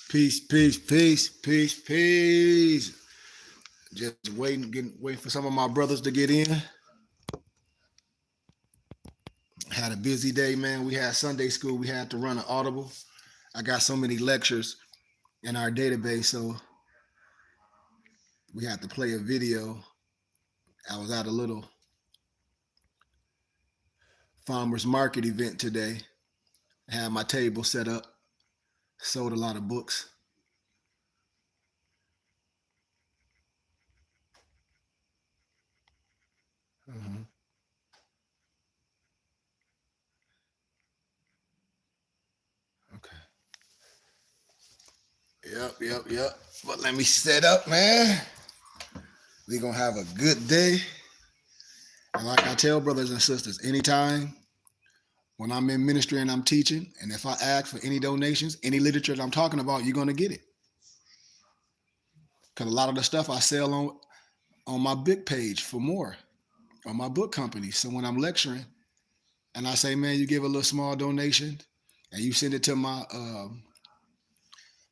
Peace, peace, peace, peace, peace. Just waiting for some of my brothers to get in. Had a busy day, man. We had Sunday school. We had to run an audible. I got so many lectures in our database, so we had to play a video. I was at a little farmers market event today. I had my table set up. Sold a lot of books. Mhm. Okay. Yep. But let me set up, man. We gonna have a good day. And like I tell brothers and sisters, anytime when I'm in ministry and I'm teaching, and if I ask for any donations, any literature that I'm talking about, you're gonna get it. Because a lot of the stuff I sell on my book page for more on my book company. So when I'm lecturing and I say, man, you give a little small donation and you send it to my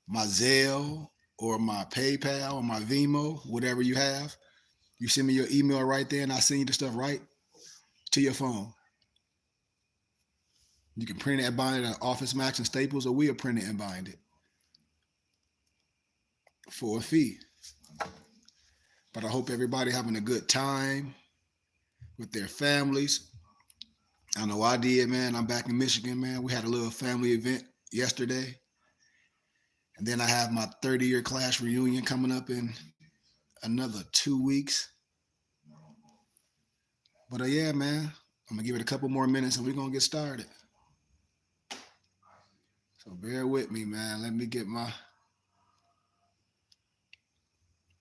Zelle or my PayPal or my Vimo, whatever you have, you send me your email right there, and I send you the stuff right to your phone. You can print it and bind it at Office Max and Staples, or we'll print it and bind it for a fee. But I hope everybody having a good time with their families. I know I did, man. I'm back in Michigan, man. We had a little family event yesterday. And then I have my 30-year class reunion coming up in another 2 weeks. But yeah, man, I'm going to give it a couple more minutes and we're going to get started. So bear with me, man. Let me get my.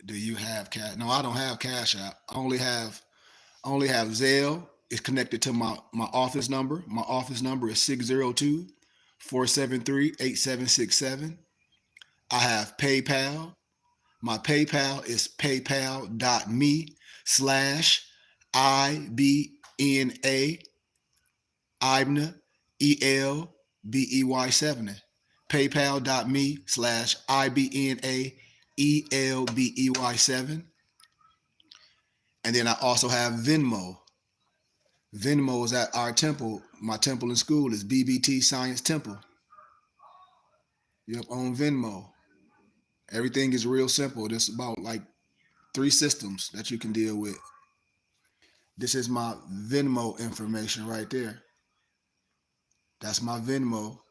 Do you have cash? No, I don't have Cash App. I only have Zelle. It's connected to my office number. My office number is 602-473-8767. I have PayPal. My PayPal is paypal.me/IBNA Ibna ELBEY70. PayPal.me/IBNA ELBEY7. And then I also have Venmo. Venmo is at our temple. My temple in school is BBT Science Temple. Yep, on Venmo. Everything is real simple. There's about like 3 systems that you can deal with. This is my Venmo information right there. That's my Venmo.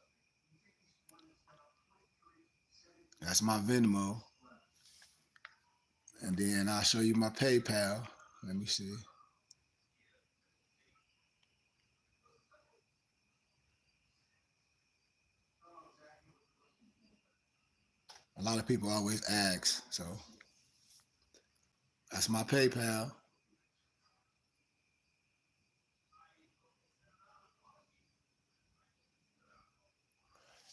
That's my Venmo. And then I'll show you my PayPal. Let me see. A lot of people always ask. So that's my PayPal.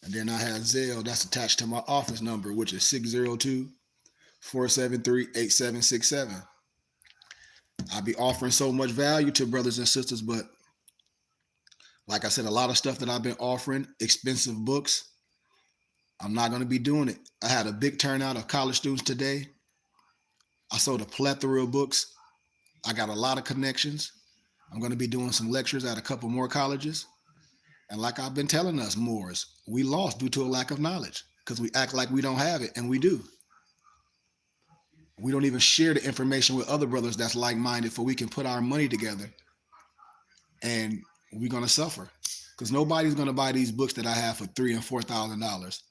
And then I have Zelle that's attached to my office number, which is 602-473-8767. I be offering so much value to brothers and sisters, but like I said, a lot of stuff that I've been offering, expensive books, I'm not going to be doing it. I had a big turnout of college students today. I sold a plethora of books. I got a lot of connections. I'm going to be doing some lectures at a couple more colleges. And like I've been telling us, Moors, we lost due to a lack of knowledge because we act like we don't have it, and we do. We don't even share the information with other brothers that's like-minded, for we can put our money together, and we're going to suffer because nobody's going to buy these books that I have for $3,000 and $4,000.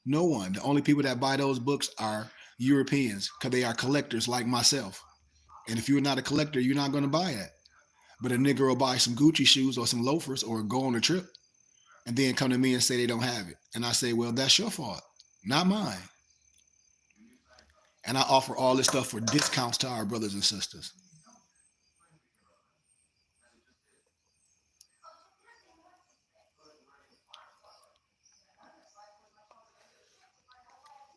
No one. The only people that buy those books are Europeans because they are collectors like myself. And if you're not a collector, you're not going to buy it. But a nigga will buy some Gucci shoes or some loafers or go on a trip and then come to me and say they don't have it. And I say, well, that's your fault, not mine. And I offer all this stuff for discounts to our brothers and sisters.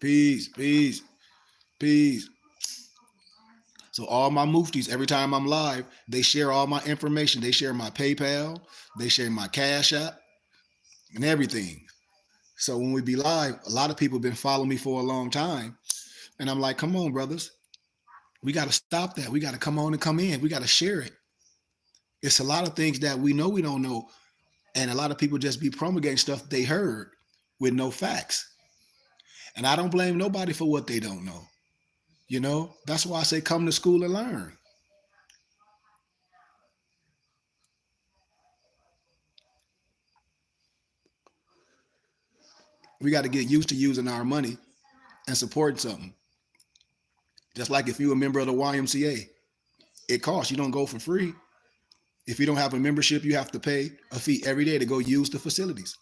Peace, peace, peace. So all my muftis, every time I'm live, they share all my information. They share my PayPal, they share my Cash App, and everything. So when we be live, a lot of people been following me for a long time. And I'm like, come on, brothers. We got to stop that. We got to come on and come in. We got to share it. It's a lot of things that we know we don't know. And a lot of people just be promulgating stuff they heard with no facts. And I don't blame nobody for what they don't know. You know, that's why I say come to school and learn. We got to get used to using our money and supporting something. Just like if you're a member of the YMCA, it costs. You don't go for free. If you don't have a membership, you have to pay a fee every day to go use the facilities.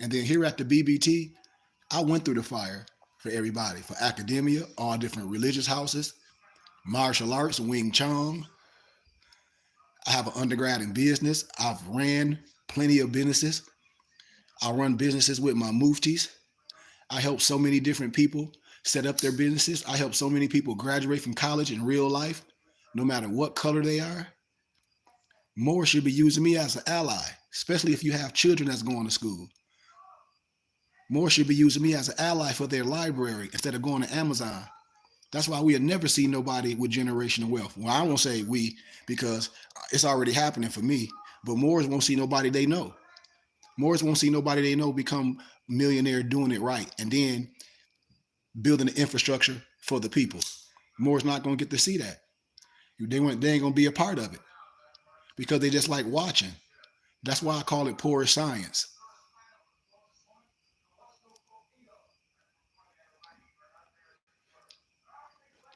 And then here at the BBT, I went through the fire for everybody, for academia, all different religious houses, martial arts, Wing Chun. I have an undergrad in business. I've ran plenty of businesses. I run businesses with my muftis. I help so many different people set up their businesses. I help so many people graduate from college in real life, no matter what color they are. More should be using me as an ally, especially if you have children that's going to school. More should be using me as an ally for their library instead of going to Amazon. That's why we'll never see nobody with generational wealth. Well, I won't say we because it's already happening for me, but Moors won't see nobody they know. Moors won't see nobody they know become millionaire doing it right and then building the infrastructure for the people. Moors not going to get to see that. They ain't going to be a part of it because they just like watching. That's why I call it poor science.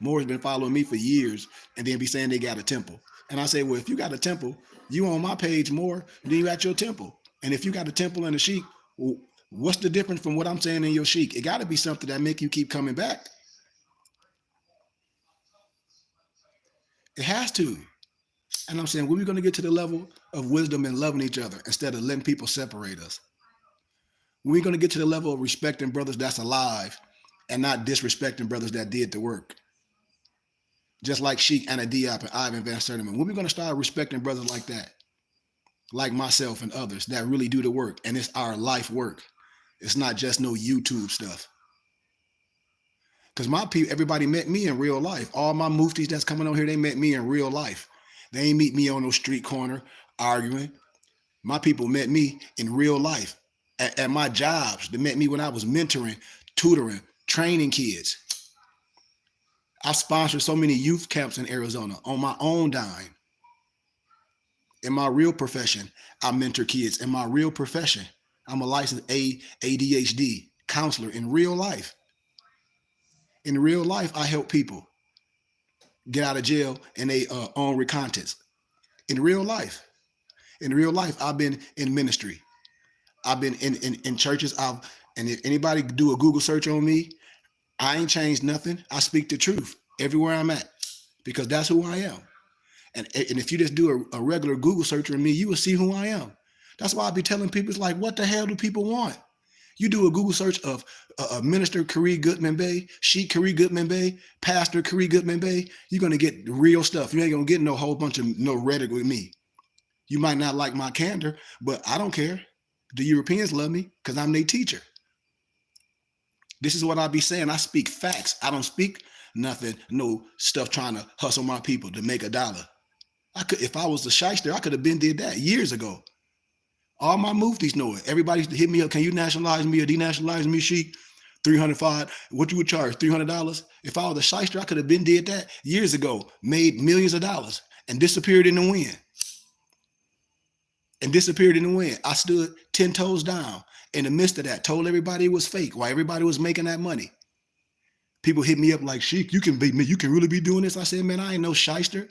Moore's been following me for years and then be saying they got a temple. And I say, well, if you got a temple, you on my page more than you at your temple. And if you got a temple and a sheik, well, what's the difference from what I'm saying in your sheik? It got to be something that make you keep coming back. It has to. And I'm saying, when are we going to get to the level of wisdom and loving each other instead of letting people separate us? When are we going to get to the level of respecting brothers that's alive and not disrespecting brothers that did the work? Just like Sheik, Anna Diop, and Ivan Van Sertiman. When are we going to start respecting brothers like that? Like myself and others that really do the work. And it's our life work. It's not just no YouTube stuff. Because my people, everybody met me in real life. All my muftis that's coming on here, they met me in real life. They ain't meet me on no street corner arguing. My people met me in real life at my jobs. They met me when I was mentoring, tutoring, training kids. I sponsored so many youth camps in Arizona on my own dime. In my real profession, I mentor kids. In my real profession, I'm a licensed ADHD counselor in real life. In real life, I help people get out of jail and they own recontents. In real life. In real life, I've been in ministry. I've been in churches. And if anybody do a Google search on me, I ain't changed nothing. I speak the truth everywhere I'm at because that's who I am. And if you just do a regular Google search on me, you will see who I am. That's why I be telling people, it's like, what the hell do people want? You do a Google search of Minister Khari Goodman Bey, Sheikh Khari Goodman Bey, Pastor Khari Goodman Bey, you're going to get real stuff. You ain't going to get no whole bunch of no rhetoric with me. You might not like my candor, but I don't care. The Europeans love me because I'm their teacher. This is what I be saying. I speak facts. I don't speak nothing, no stuff trying to hustle my people to make a dollar. I could, if I was a shyster, I could have been did that years ago. All my muftis know it. Everybody used to hit me up. Can you nationalize me or denationalize me, Sheik? 305. What you would charge? $300. If I was a shyster, I could have been did that years ago. Made millions of dollars and disappeared in the wind. And disappeared in the wind. I stood 10 toes down in the midst of that. Told everybody it was fake while everybody was making that money. People hit me up like, Sheik, you can really be doing this. I said, man, I ain't no shyster.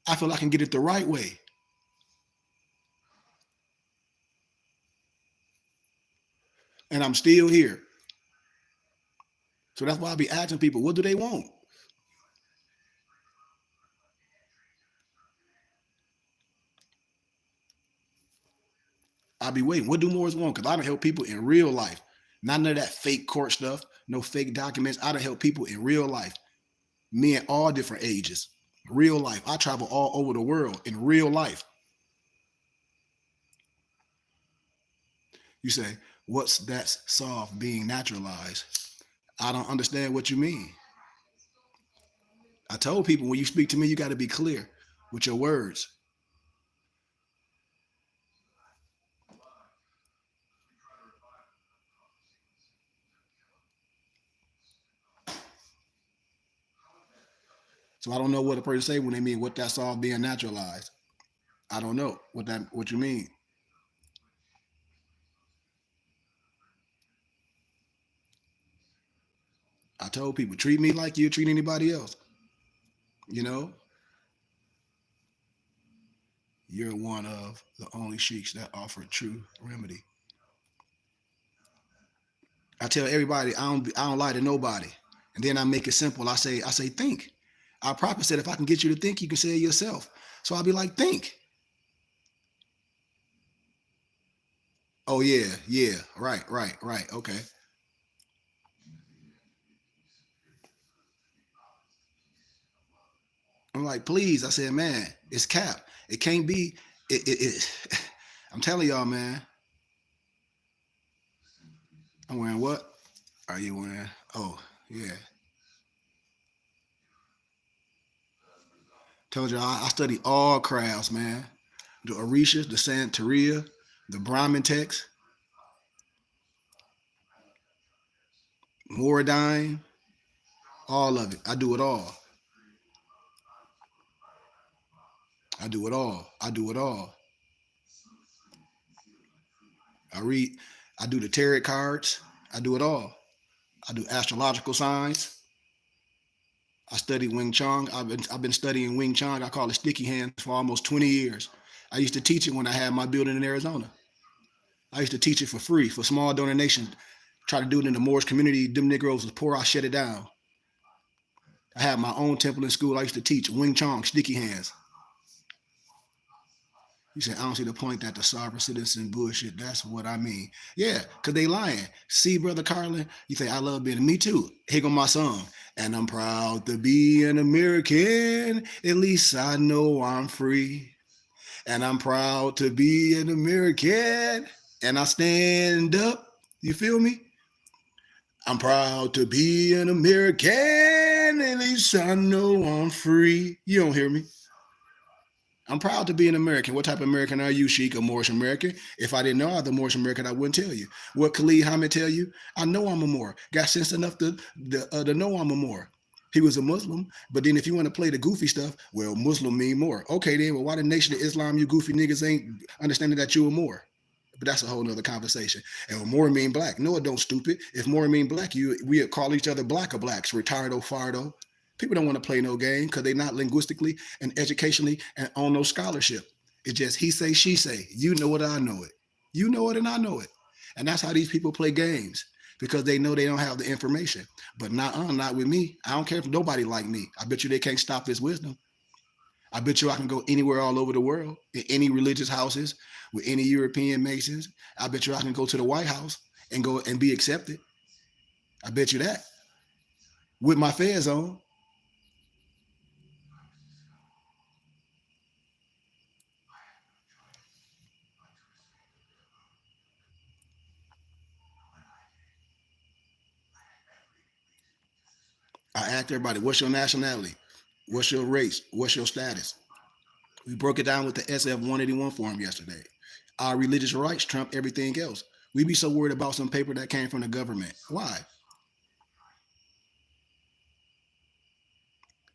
I feel I can get it the right way. And I'm still here. So that's why I be asking people, what do they want? I be waiting. What do Moors want? Because I don't help people in real life. Not none of that fake court stuff, no fake documents. I don't help people in real life. Men all different ages. Real life. I travel all over the world in real life. You say, what's that soft being naturalized? I don't understand what you mean. I told people when you speak to me, you got to be clear with your words. So I don't know what a person say when they mean what that soft being naturalized. I don't know what you mean. I told people treat me like you treat anybody else. You know, you're one of the only sheiks that offer true remedy. I tell everybody I don't lie to nobody, and then I make it simple. I say think. Our prophet said if I can get you to think, you can say it yourself. So I'll be like think. Oh yeah, yeah, right. Okay. I'm like please. I said man, it's cap. It can't be. It I'm telling y'all man. I'm wearing what? Are you wearing? Oh yeah. Told you I study all crafts, man. The Orishas, the Santeria, the Brahmin text, Moradine, all of it. I do it all. I do it all. I do it all. I read. I do the tarot cards. I do it all. I do astrological signs. I study Wing Chun. I've been studying Wing Chun. I call it sticky hands for almost 20 years. I used to teach it when I had my building in Arizona. I used to teach it for free for small donation. Try to do it in the Moorish community. Them Negroes was poor. I shut it down. I had my own temple in school. I used to teach Wing Chun, sticky hands. You said, I don't see the point that the sovereign citizen bullshit. That's what I mean. Yeah, because they lying. See, Brother Carlin, you say, I love being, me too. Here go my song. And I'm proud to be an American. At least I know I'm free. And I'm proud to be an American. And I stand up. You feel me? I'm proud to be an American. At least I know I'm free. You don't hear me. I'm proud to be an American. What type of American are you, Sheik? A Moorish American? If I didn't know I was a Moorish American, I wouldn't tell you. What Khalid Hamid tell you? I know I'm a Moor. Got sense enough to know I'm a Moor. He was a Muslim, but then if you want to play the goofy stuff, well, Muslim mean more. Okay, then, well, why the Nation of Islam, you goofy niggas ain't understanding that you a Moor? But that's a whole nother conversation. And Moor mean black. No, it don't, stupid. If Moor mean black, we call each other black or blacks, retardo, fardo. People don't want to play no game because they're not linguistically and educationally and on no scholarship. It's just he say, she say. You know it, I know it. You know it, and I know it. And that's how these people play games because they know they don't have the information. But not with me. I don't care if nobody like me. I bet you they can't stop this wisdom. I bet you I can go anywhere all over the world in any religious houses with any European Masons. I bet you I can go to the White House and go and be accepted. I bet you that with my feds on. I asked everybody, what's your nationality? What's your race? What's your status? We broke it down with the SF 181 form yesterday. Our religious rights trump everything else. We be so worried about some paper that came from the government. Why?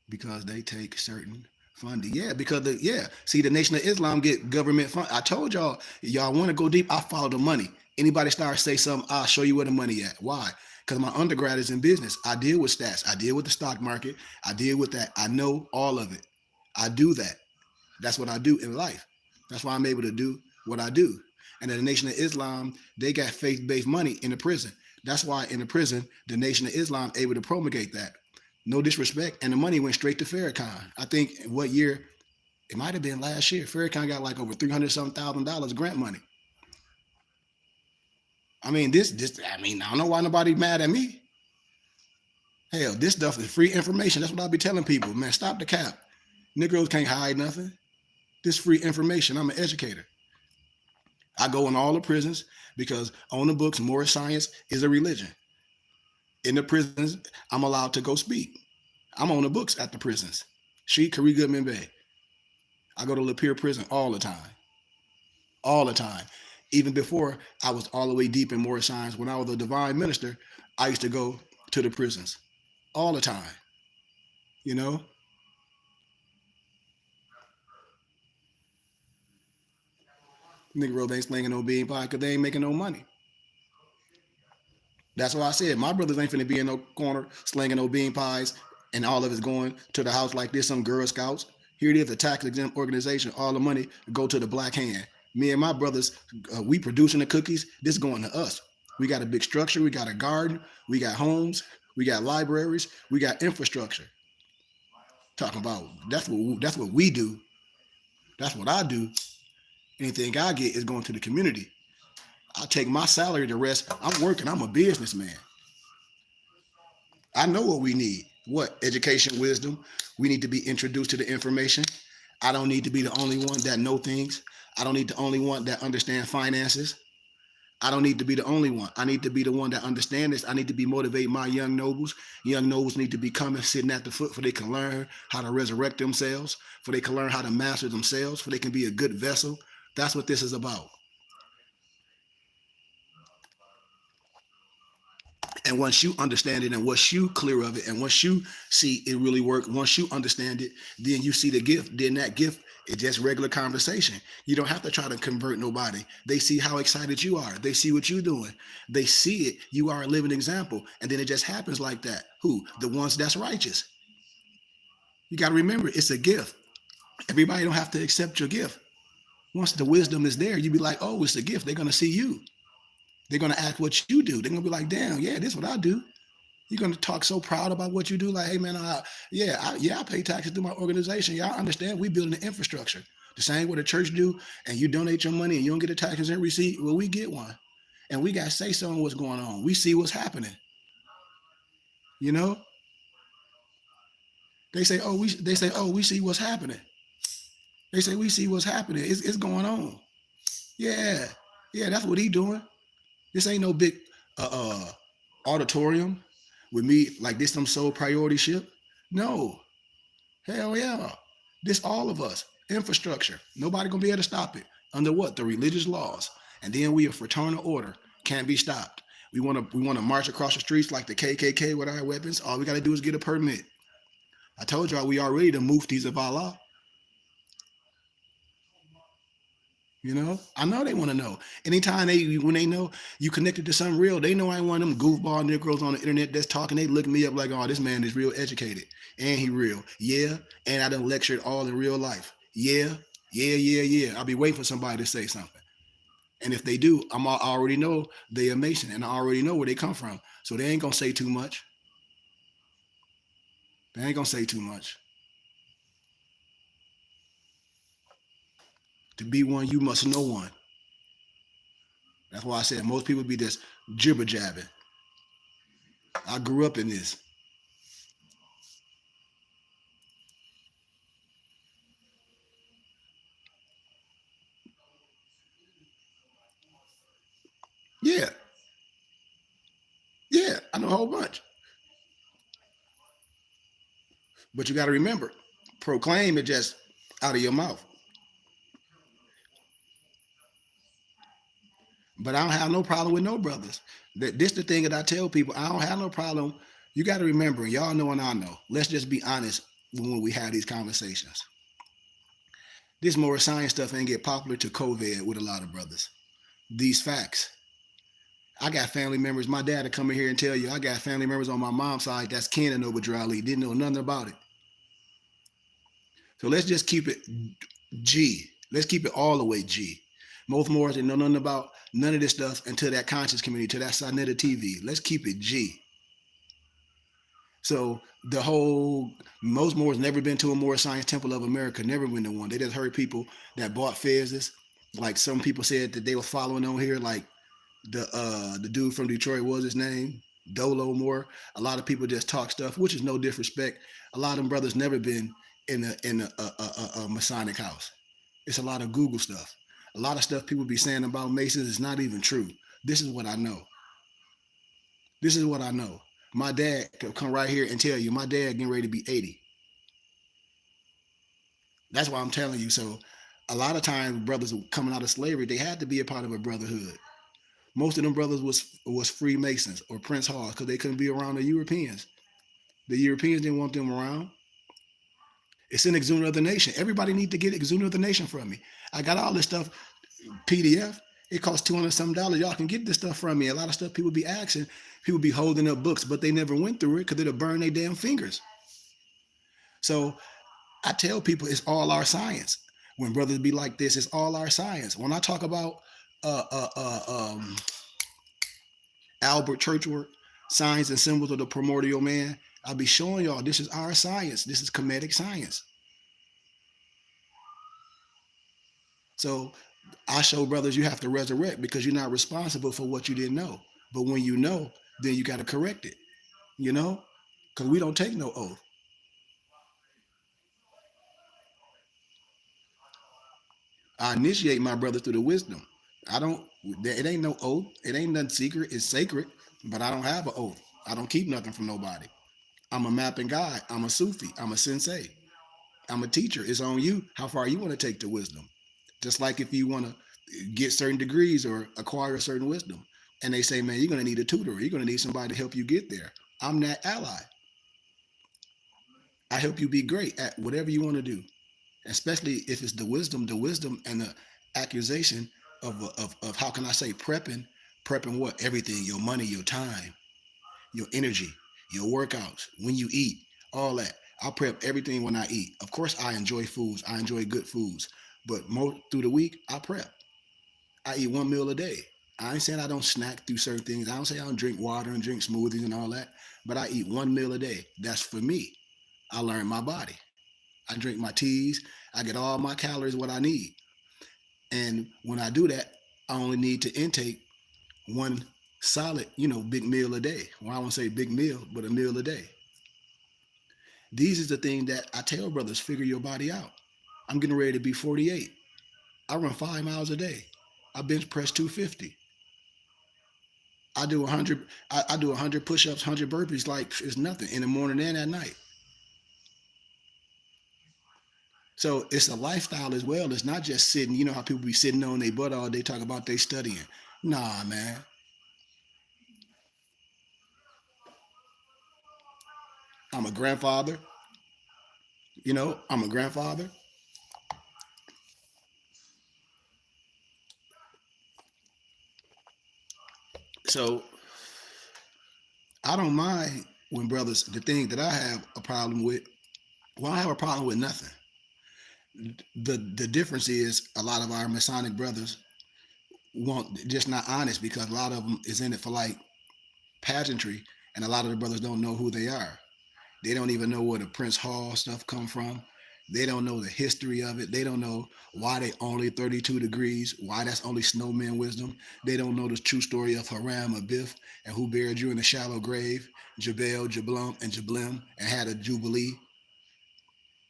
Because they take certain funding. Yeah, because see, the Nation of Islam get government fund. I told y'all want to go deep. I follow the money. Anybody start say something, I'll show you where the money at. Why? Because my undergrad is in business. I deal with stats. I deal with the stock market. I deal with that. I know all of it. I do that. That's what I do in life. That's why I'm able to do what I do. And in the Nation of Islam, they got faith-based money in the prison. That's why in the prison, the Nation of Islam able to promulgate that. No disrespect, and the money went straight to Farrakhan. I think what year? It might have been last year. Farrakhan got like over 300 something $1,000 grant money. I mean, I don't know why nobody mad at me. Hell, this stuff is free information. That's what I be telling people, man. Stop the cap. Negroes can't hide nothing. This free information. I'm an educator. I go in all the prisons because on the books, Moorish science is a religion. In the prisons, I'm allowed to go speak. I'm on the books at the prisons. Sheikh Kari Goodman Bay. I go to Lapeer prison all the time. All the time. Even before I was all the way deep in Moorish science, when I was a divine minister, I used to go to the prisons all the time. You know, Negroes ain't slinging no bean pie because they ain't making no money. That's why I said my brothers ain't finna be in no corner slinging no bean pies and all of it's going to the house like this, some Girl Scouts. Here it is, a tax exempt organization. All the money go to the black hand. Me and my brothers, we producing the cookies. This going to us. We got a big structure. We got a garden. We got homes. We got libraries. We got infrastructure. Talking about that's what we do. That's what I do. Anything I get is going to the community. I take my salary to rest. I'm working. I'm a businessman. I know what we need. What? Education, wisdom. We need to be introduced to the information. I don't need to be the only one that know things. I don't need the only one that understand finances. I don't need to be the only one. I need to be the one that understand this. I need to be motivating my young nobles. Young nobles need to be coming, sitting at the foot, for they can learn how to resurrect themselves, for they can learn how to master themselves, for they can be a good vessel. That's what this is about. And once you understand it, and once you clear of it, and once you see it really work, once you understand it, then you see the gift. Then that gift is just regular conversation. You don't have to try to convert nobody. They see how excited you are. They see what you're doing. They see it. You are a living example. And then it just happens like that. Who? The ones that's righteous. You got to remember, it's a gift. Everybody don't have to accept your gift. Once the wisdom is there, you be like, oh, it's a gift. They're going to see you. They're going to ask what you do. They're going to be like, damn, yeah, this is what I do. You're going to talk so proud about what you do. Like, hey, man, I pay taxes to my organization. Y'all understand we building the infrastructure. The same way the church do, and you donate your money and you don't get a taxes and receipt. Well, we get one. And we got to say something what's going on. We see what's happening. You know? They say, oh, we see what's happening. They say, we see what's happening. It's going on. Yeah. Yeah, that's what he doing. This ain't no big auditorium with me like this some sole priority ship. No. Hell yeah. This all of us. Infrastructure. Nobody gonna be able to stop it. Under what? The religious laws. And then we a fraternal order. Can't be stopped. We wanna march across the streets like the KKK with our weapons. All we gotta do is get a permit. I told y'all we already the muftis of Allah. You know, I know they want to know. Anytime when they know you connected to something real, they know I ain't one of them goofball Negroes on the internet that's talking. They look me up like, oh, this man is real educated and he real. Yeah, and I done lectured all in real life. Yeah, yeah. I'll be waiting for somebody to say something. And if they do, I already know they are Mason and I already know where they come from. So they ain't gonna say too much. They ain't gonna say too much. To be one, you must know one. That's why I said most people be just jibber jabbing. I grew up in this. Yeah, yeah, I know a whole bunch. But you got to remember, proclaim it just out of your mouth. But I don't have no problem with no brothers. This the thing that I tell people. I don't have no problem. You got to remember, and y'all know and I know. Let's just be honest when we have these conversations. This more science stuff ain't get popular to COVID with a lot of brothers. These facts. I got family members. My dad to come in here and tell you, I got family members on my mom's side that's kin to Noble Ali. Didn't know nothing about it. So let's just keep it G. Let's keep it all the way G. Most Moors didn't know nothing about none of this stuff until that conscious community, to that Sinetta TV. Let's keep it G. So the whole, most Moors never been to a Moor Science Temple of America, never been to one. They just heard people that bought fezzes. Like some people said that they were following on here, like the dude from Detroit, what was his name? Dolo Moore. A lot of people just talk stuff, which is no disrespect. A lot of them brothers never been in a Masonic house. It's a lot of Google stuff. A lot of stuff people be saying about Masons is not even true. This is what I know. This is what I know. My dad could come right here and tell you, my dad getting ready to be 80. That's why I'm telling you. So a lot of times brothers coming out of slavery, they had to be a part of a brotherhood. Most of them brothers was Freemasons or Prince Halls because they couldn't be around the Europeans. The Europeans didn't want them around. It's in Exuner of the Nation. Everybody need to get Exuner of the Nation from me. I got all this stuff PDF. It costs $200 some. Y'all can get this stuff from me. A lot of stuff people be asking, people be holding up books, but they never went through it because it'll burn their damn fingers. So I tell people it's all our science. When brothers be like this, it's all our science. When I talk about uh, uh, uh, um, Albert Churchward, Signs and Symbols of the Primordial Man, I'll be showing y'all this is our science. This is Kemetic science. So I show brothers you have to resurrect because you're not responsible for what you didn't know. But when you know, then you got to correct it, you know, because we don't take no oath. I initiate my brother through the wisdom. I don't, it ain't no oath. It ain't nothing secret. It's sacred, but I don't have an oath. I don't keep nothing from nobody. I'm a mapping guide. I'm a Sufi. I'm a sensei. I'm a teacher. It's on you how far you want to take the wisdom. Just like if you want to get certain degrees or acquire a certain wisdom, and they say, man, you're going to need a tutor. You're going to need somebody to help you get there. I'm that ally. I help you be great at whatever you want to do, especially if it's the wisdom and the accusation of how can I say prepping what? Everything, your money, your time, your energy, your workouts, when you eat, all that. I prep everything when I eat. Of course, I enjoy foods. I enjoy good foods. But more through the week, I prep. I eat one meal a day. I ain't saying I don't snack through certain things. I don't say I don't drink water and drink smoothies and all that. But I eat one meal a day. That's for me. I learn my body. I drink my teas. I get all my calories what I need. And when I do that, I only need to intake one solid, big meal a day. Well, I won't say big meal, but a meal a day. These is the thing that I tell brothers, figure your body out. I'm getting ready to be 48. I run 5 miles a day. I bench press 250. I do 100. I do 100 push-ups, 100 burpees like it's nothing in the morning and at night. So it's a lifestyle as well. It's not just sitting. You know how people be sitting on their butt all day talking about they studying. Nah, man. I'm a grandfather. I'm a grandfather. So I don't mind when brothers. The thing that I have a problem with. Well, I have a problem with nothing. The difference is a lot of our Masonic brothers won't just not honest because a lot of them is in it for like pageantry, and a lot of the brothers don't know who they are. They don't even know where the Prince Hall stuff come from. They don't know the history of it. They don't know why they only 32 degrees, why that's only snowman wisdom. They don't know the true story of Haram Abiff and who buried you in a shallow grave, Jabal, Jablum, and Jablim, and had a jubilee.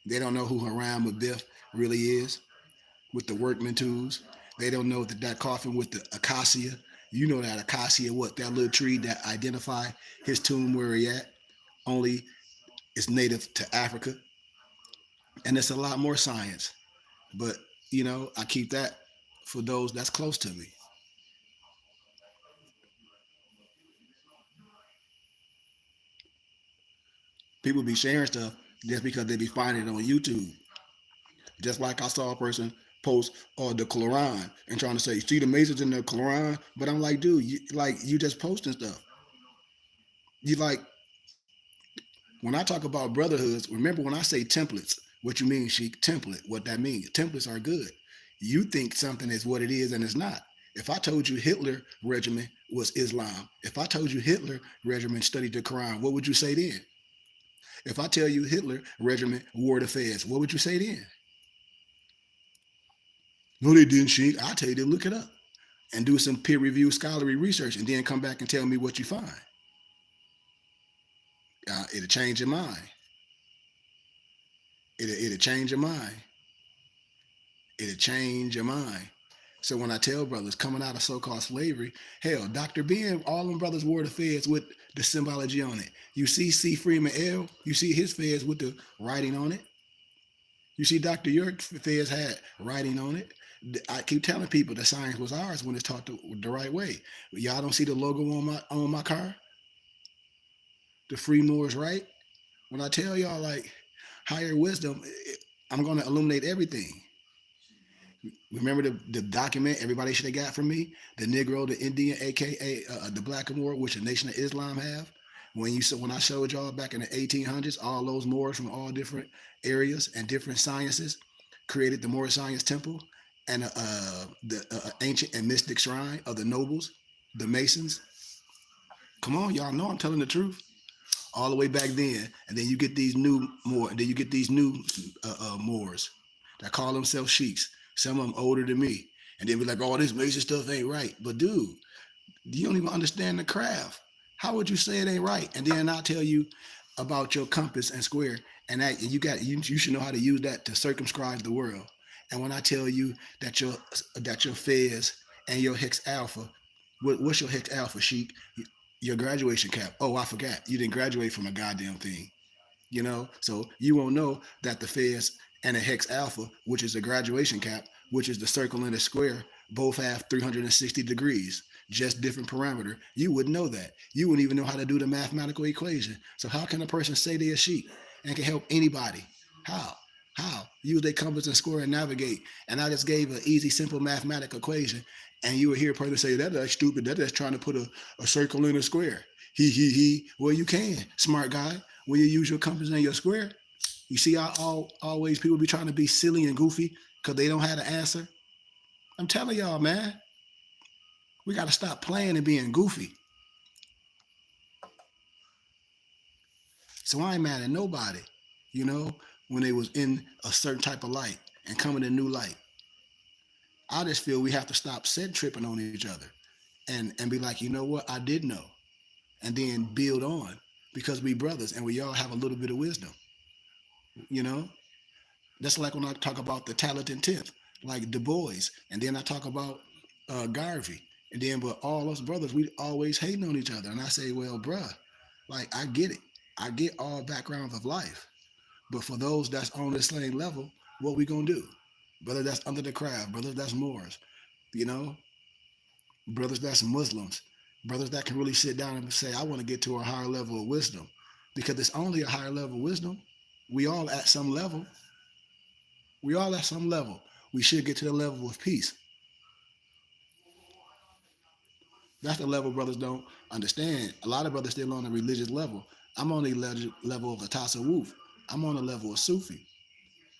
They don't know who Haram Abiff really is with the workman tools. They don't know that coffin with the acacia. You know that acacia, what that little tree that identify his tomb where he at. Only it's native to Africa, and it's a lot more science. But I keep that for those that's close to me. People be sharing stuff just because they be finding it on YouTube. Just like I saw a person post the Quran and trying to say, see the Masons in the Quran, but I'm like, dude, you just posting stuff. You like when I talk about brotherhoods. Remember when I say templates, what you mean, Sheik? Template, what that means? Templates are good. You think something is what it is and it's not. If I told you Hitler regimen was Islam, if I told you Hitler regimen studied the Quran, what would you say then? If I tell you Hitler regimen wore the fez, what would you say then? No, they didn't, Sheik. I tell you to look it up and do some peer reviewed scholarly research and then come back and tell me what you find. It'll change your mind. It'll change your mind. It'll change your mind. So when I tell brothers coming out of so-called slavery, hell, Dr. Ben, all them brothers wore the fez with the symbology on it. You see C. Freeman L., you see his fez with the writing on it. You see Dr. York fez had writing on it. I keep telling people that science was ours when it's taught the right way. Y'all don't see the logo on my car? The free Moors right? When I tell y'all like higher wisdom, I'm going to illuminate everything. Remember the document everybody should have got from me? The Negro, the Indian, aka the Blackamoor, which the Nation of Islam have. When I showed y'all back in the 1800s, all those Moors from all different areas and different sciences created the Moorish Science Temple and the ancient and mystic shrine of the nobles, the Masons. Come on, y'all know I'm telling the truth. All the way back then, and then you get these new Moors that call themselves sheiks. Some of them older than me, and then be like, "Oh, this Mason stuff ain't right." But dude, you don't even understand the craft. How would you say it ain't right? And then I tell you about your compass and square, and that you should know how to use that to circumscribe the world. And when I tell you that your Fez and your Hex Alpha, what's your Hex Alpha, Sheik? Your graduation cap. Oh, I forgot. You didn't graduate from a goddamn thing. So you won't know that the Fez and the Hex Alpha, which is the graduation cap, which is the circle and the square, both have 360 degrees, just different parameter. You wouldn't know that. You wouldn't even know how to do the mathematical equation. So how can a person say they're a sheep and can help anybody? How? How? Use their compass and square and navigate. And I just gave an easy, simple mathematical equation, and you would hear a person say, that's stupid. That's trying to put a circle in a square. He. Well, you can, smart guy. When you use your compass and your square, you see how always people be trying to be silly and goofy because they don't have the answer. I'm telling y'all, man, we got to stop playing and being goofy. So I ain't mad at nobody, when they was in a certain type of light and coming in new light. I just feel we have to stop set tripping on each other and be like, you know what, I did know, and then build on because we brothers and we all have a little bit of wisdom, you know. That's like when I talk about the talented tenth, like Du Bois, and then I talk about Garvey, and then but all us brothers, we always hating on each other, and I say, well, bruh, like I get it, I get all backgrounds of life, but for those that's on the same level, what we gonna do? Brother that's under the craft, brother that's Moors, you know, brothers that's Muslims, brothers that can really sit down and say, I want to get to a higher level of wisdom, because it's only a higher level of wisdom. We all at some level. We all at some level. We should get to the level of peace. That's the level brothers don't understand. A lot of brothers still on a religious level. I'm on the level of a Tasawwuf. I'm on the level of Sufi.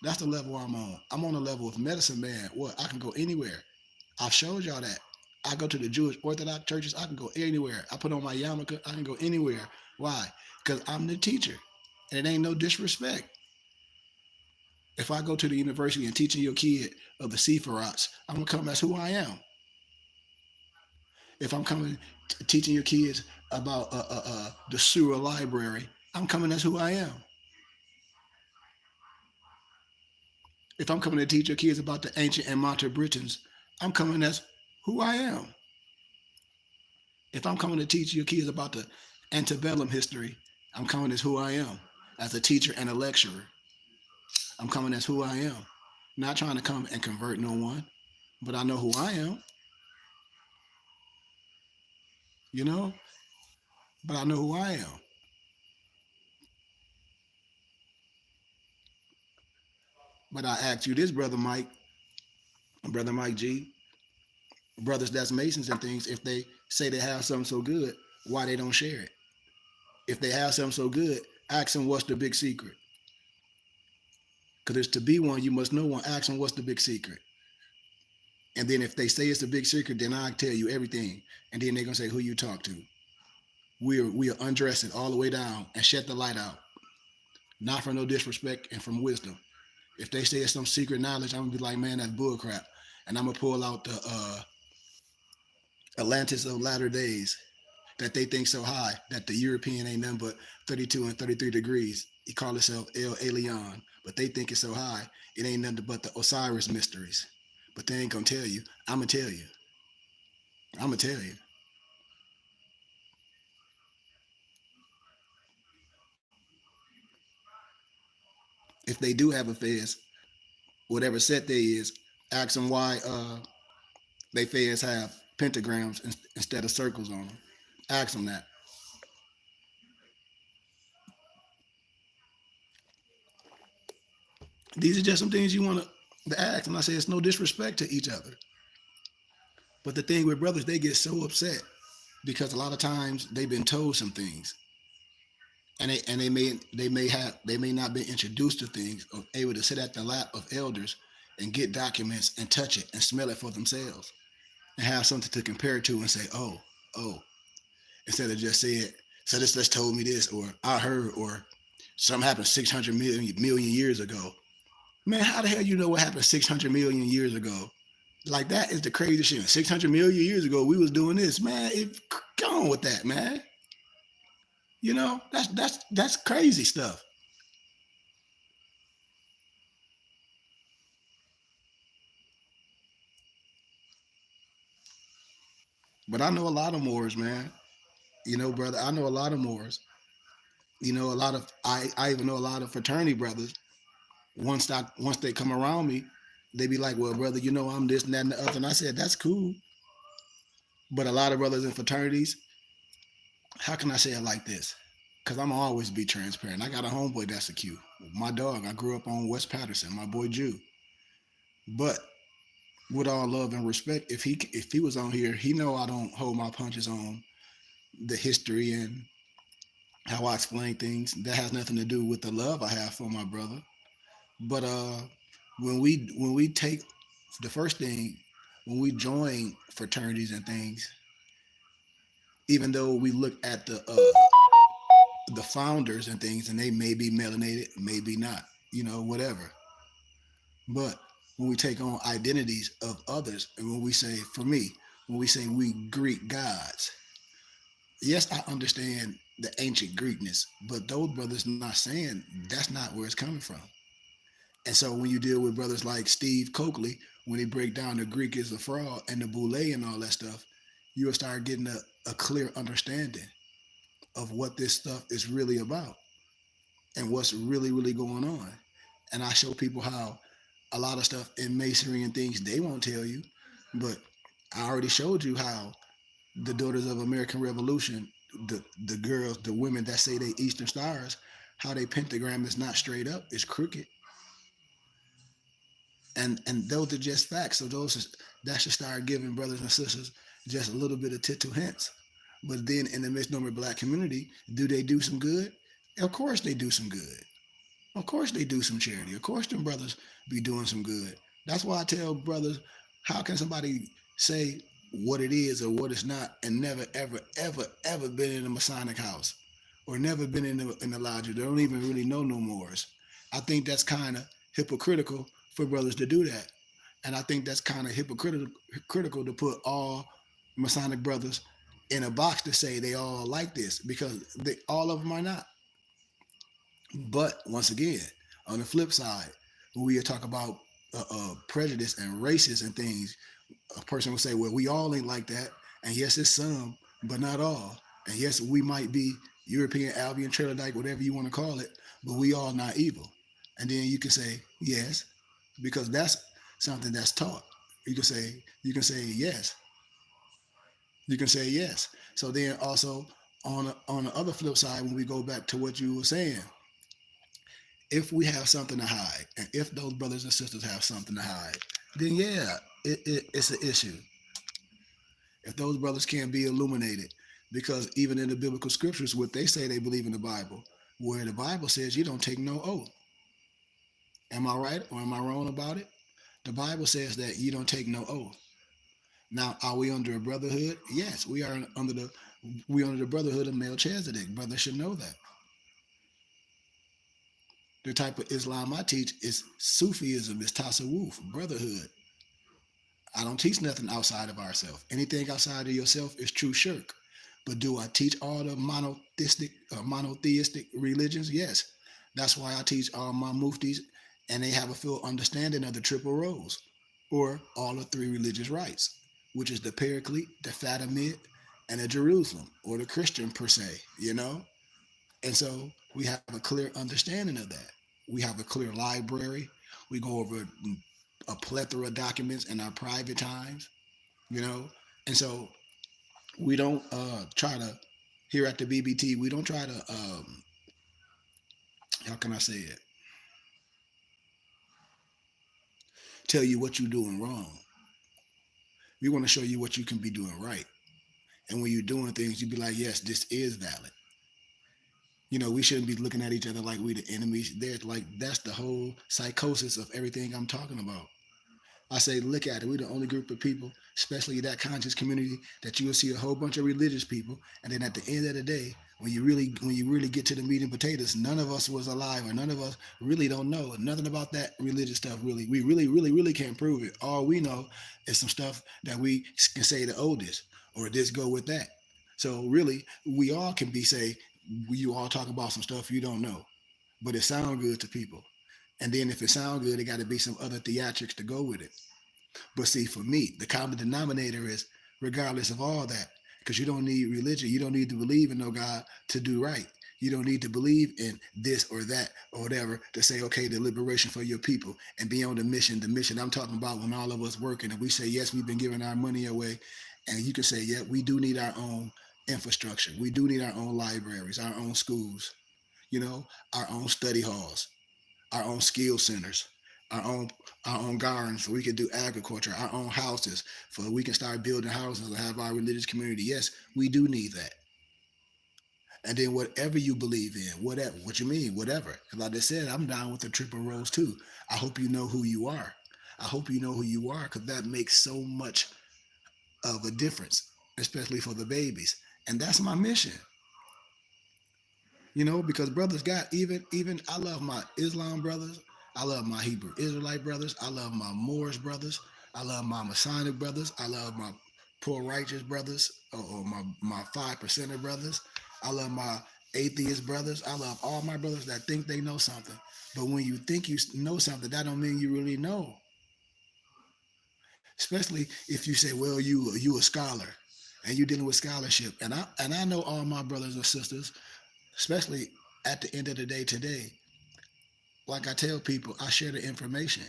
That's the level I'm on. I'm on the level of medicine man. What? I can go anywhere. I've showed y'all that. I go to the Jewish Orthodox churches. I can go anywhere. I put on my yarmulke. I can go anywhere. Why? Because I'm the teacher. And it ain't no disrespect. If I go to the university and teaching your kid of the Sephirots, I'm going to come as who I am. If I'm coming teaching your kids about the Surah library, I'm coming as who I am. If I'm coming to teach your kids about the ancient and modern Britons, I'm coming as who I am. If I'm coming to teach your kids about the antebellum history, I'm coming as who I am, as a teacher and a lecturer. I'm coming as who I am. Not trying to come and convert no one, but I know who I am, you know? But I know who I am. But I ask you this, Brother Mike G, brothers that's Masons and things, if they say they have something so good, why they don't share it? If they have something so good, ask them what's the big secret. Because it's to be one, you must know one. Ask them what's the big secret. And then if they say it's a big secret, then I tell you everything. And then they're gonna say who you talk to. We'll undress it all the way down and shut the light out. Not for no disrespect and from wisdom. If they say it's some secret knowledge, I'm gonna be like, man, that's bullcrap. And I'm gonna pull out the Atlantis of latter days that they think so high that the European ain't nothing but 32 and 33 degrees. He call himself El Elyon, but they think it's so high, it ain't nothing but the Osiris mysteries. but they ain't gonna tell you. I'm gonna tell you. I'm gonna tell you. If they do have a fez, whatever set they is, ask them why they fez have pentagrams instead of circles on them. Ask them that. These are just some things you want to ask. And I say it's no disrespect to each other. But the thing with brothers, they get so upset because a lot of times they've been told some things, and they may not be introduced to things or able to sit at the lap of elders and get documents and touch it and smell it for themselves and have something to compare it to and say, oh, instead of just saying, so this just told me this, or I heard, or something happened 600 million years ago. Man, how the hell you know what happened 600 million years ago? Like that is the crazy shit. 600 million years ago, we was doing this, man. Go on with that, man. You know, that's crazy stuff. But I know a lot of Moors, man. You know, brother, I know a lot of Moors. You know, a lot of I even know a lot of fraternity brothers. Once they come around me, they be like, "Well, brother, you know I'm this and that and the other." And I said, "That's cool." But a lot of brothers in fraternities, how can I say it like this? Because I'm always be transparent. I got a homeboy that's a Q. My dog, I grew up on West Patterson. My boy Jew. But with all love and respect, if he was on here, he know I don't hold my punches on the history and how I explain things. That has nothing to do with the love I have for my brother. But when we take the first thing, when we join fraternities and things, even though we look at the founders and things, and they may be melanated, maybe not, you know, whatever. But when we take on identities of others, and when we say, for me, when we say we Greek gods, yes, I understand the ancient Greekness, but those brothers not saying that's not where it's coming from. And so when you deal with brothers like Steve Coakley, when he break down the Greek is a fraud and the boule and all that stuff, you'll start getting a clear understanding of what this stuff is really about and what's really, really going on. And I show people how a lot of stuff in masonry and things they won't tell you, but I already showed you how the daughters of American Revolution, the girls, the women that say they Eastern stars, how they pentagram is not straight up, it's crooked. And those are just facts. So that should start giving brothers and sisters just a little bit of tit to hints. But then in the misnomer black community, do they do some good? Of course they do some good. Of course they do some charity. Of course them brothers be doing some good. That's why I tell brothers, how can somebody say what it is or what it's not and never, ever, ever, ever been in a Masonic house or never been in the lodge? They don't even really know no mores. I think that's kind of hypocritical for brothers to do that. And I think that's kind of hypocritical to put all Masonic brothers in a box to say they all like this because all of them are not. But once again, on the flip side, when we talk about prejudice and races and things, a person will say, "Well, we all ain't like that," and yes, it's some, but not all. And yes, we might be European, Albion, Troglodyte, whatever you want to call it, but we all not evil. And then you can say yes, because that's something that's taught. You can say yes. You can say yes. So then also on the other flip side, when we go back to what you were saying, if we have something to hide, and if those brothers and sisters have something to hide, then yeah, it's an issue. If those brothers can't be illuminated, because even in the biblical scriptures, what they say they believe in the Bible, where the Bible says you don't take no oath. Am I right or am I wrong about it? The Bible says that you don't take no oath. Now, are we under a brotherhood? Yes, we under the brotherhood of Melchizedek. Brothers should know that. The type of Islam I teach is Sufism, is Tasawwuf, brotherhood. I don't teach nothing outside of ourselves. Anything outside of yourself is true shirk. But do I teach all the monotheistic religions? Yes. That's why I teach all my muftis, and they have a full understanding of the triple roles. or all of three religious rites, which is the Paraclete, the Fatimid, and the Jerusalem, or the Christian per se, you know? And so we have a clear understanding of that. We have a clear library. We go over a plethora of documents in our private times, you know? And so we don't try to, here at the BBT, we don't try to, how can I say it, tell you what you're doing wrong. We want to show you what you can be doing right. And when you're doing things, you be like, yes, this is valid. You know, we shouldn't be looking at each other like we the enemies. There's like that's the whole psychosis of everything I'm talking about. I say, look at it. We're the only group of people, especially that conscious community, that you will see a whole bunch of religious people, and then at the end of the day, when you really get to the meat and potatoes, none of us was alive, or none of us really don't know nothing about that religious stuff. Really, we really can't prove it. All we know is some stuff that we can say the oldest, or this go with that. So really, we all can be say, you all talk about some stuff you don't know, but it sound good to people. And then if it sound good, it got to be some other theatrics to go with it. But see, for me, the common denominator is regardless of all that, because you don't need religion, you don't need to believe in no God to do right. You don't need to believe in this or that or whatever to say, okay, the liberation for your people and be on the mission. The mission I'm talking about when all of us working and we say, yes, we've been giving our money away. And you can say, yeah, we do need our own infrastructure. We do need our own libraries, our own schools, you know, our own study halls, our own skill centers, our own our own gardens so we can do agriculture, our own houses so we can start building houses and have our religious community. Yes, we do need that. And then whatever you believe in, whatever, what you mean, whatever. Like I said, I'm down with the triple rose too. I hope you know who you are. I hope you know who you are because that makes so much of a difference, especially for the babies. And that's my mission. You know, because brothers got even I love my Islam brothers, I love my Hebrew Israelite brothers, I love my Moorish brothers, I love my Masonic brothers, I love my poor righteous brothers, or my 5 percenter brothers, I love my atheist brothers, I love all my brothers that think they know something. But when you think you know something, that don't mean you really know. Especially if you say, well, you a scholar and you dealing with scholarship. And I know all my brothers and sisters, especially at the end of the day today, like I tell people, I share the information.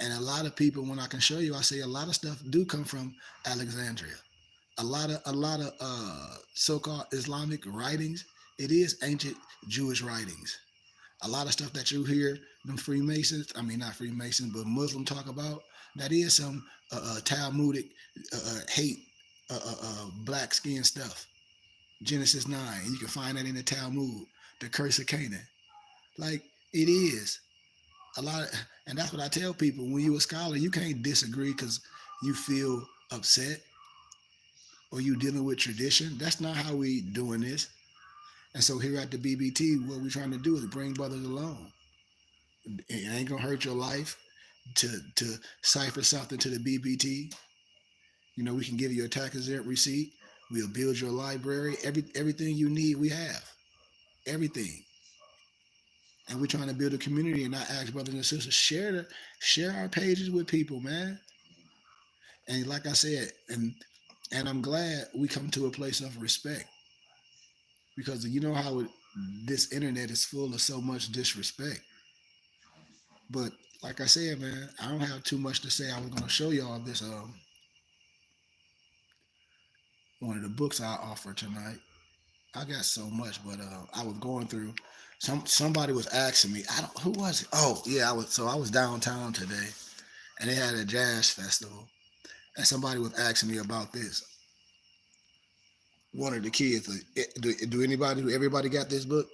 And a lot of people, when I can show you, I say a lot of stuff do come from Alexandria. A lot of so-called Islamic writings, it is ancient Jewish writings. A lot of stuff that you hear them Freemasons, I mean not Freemasons, but Muslim talk about, that is some Talmudic hate, black skin stuff. Genesis 9, you can find that in the Talmud, the curse of Canaan. Like it is a lot of, and that's what I tell people. When you're a scholar, you can't disagree because you feel upset or you dealing with tradition. That's not how we doing this. And so here at the BBT, what we're trying to do is bring brothers along. It ain't gonna hurt your life to cipher something to the BBT. You know, we can give you a tax exempt receipt. We'll build your library. Everything you need, we have everything. And we're trying to build a community and not ask brothers and sisters share our pages with people, man. And like I said, and I'm glad we come to a place of respect because you know how this internet is full of so much disrespect. But like I said, man, I don't have too much to say. I was gonna show y'all this one of the books I offer tonight. I got so much, but I was going through. Somebody was asking me. I don't. Who was it? Oh yeah, I was. So I was downtown today, and they had a jazz festival, and somebody was asking me about this. One of the kids. Do anybody? Do everybody got this book?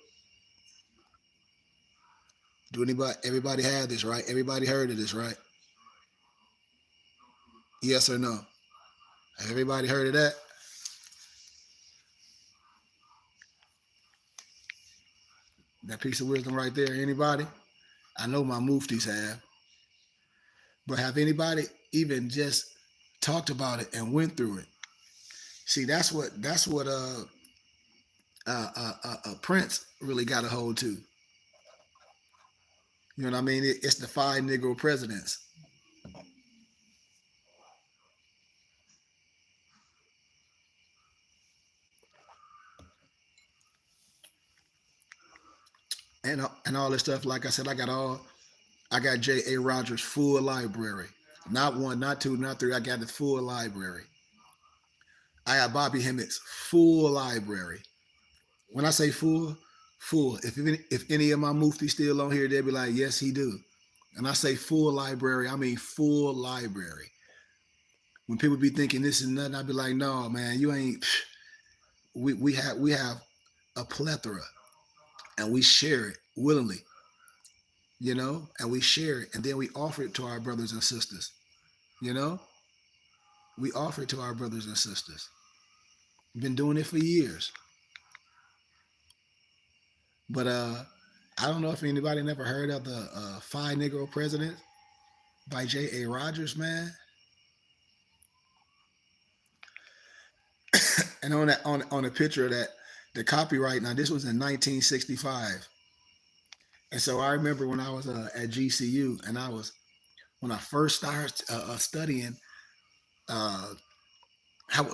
Do anybody? Everybody had this, right? Everybody heard of this, right? Yes or no? Have everybody heard of that? That piece of wisdom right there. Anybody? I know my muftis have, but have anybody even just talked about it and went through it? See, that's what Prince really got a hold to. You know what I mean? It's the five Negro presidents. and all this stuff. Like I said, I got J.A. Rogers' full library. Not one, not two, not three. I got the full library. I got Bobby Hemmitt's full library. When I say full, full. If any of my Mufti still on here, they'll be like, yes, he do. And I say full library, I mean full library. When people be thinking this is nothing, I be like, no, man, you ain't. We have a plethora, and we share it willingly, and we share it, and then we offer it to our brothers and sisters. You know, we offer it to our brothers and sisters. Been doing it for years, but I don't know if anybody never heard of the Five Negro Presidents by J.A. Rogers, man. And on a picture of that, the copyright. Now this was in 1965, and so I remember when I was at GCU, and when I first started studying, uh, how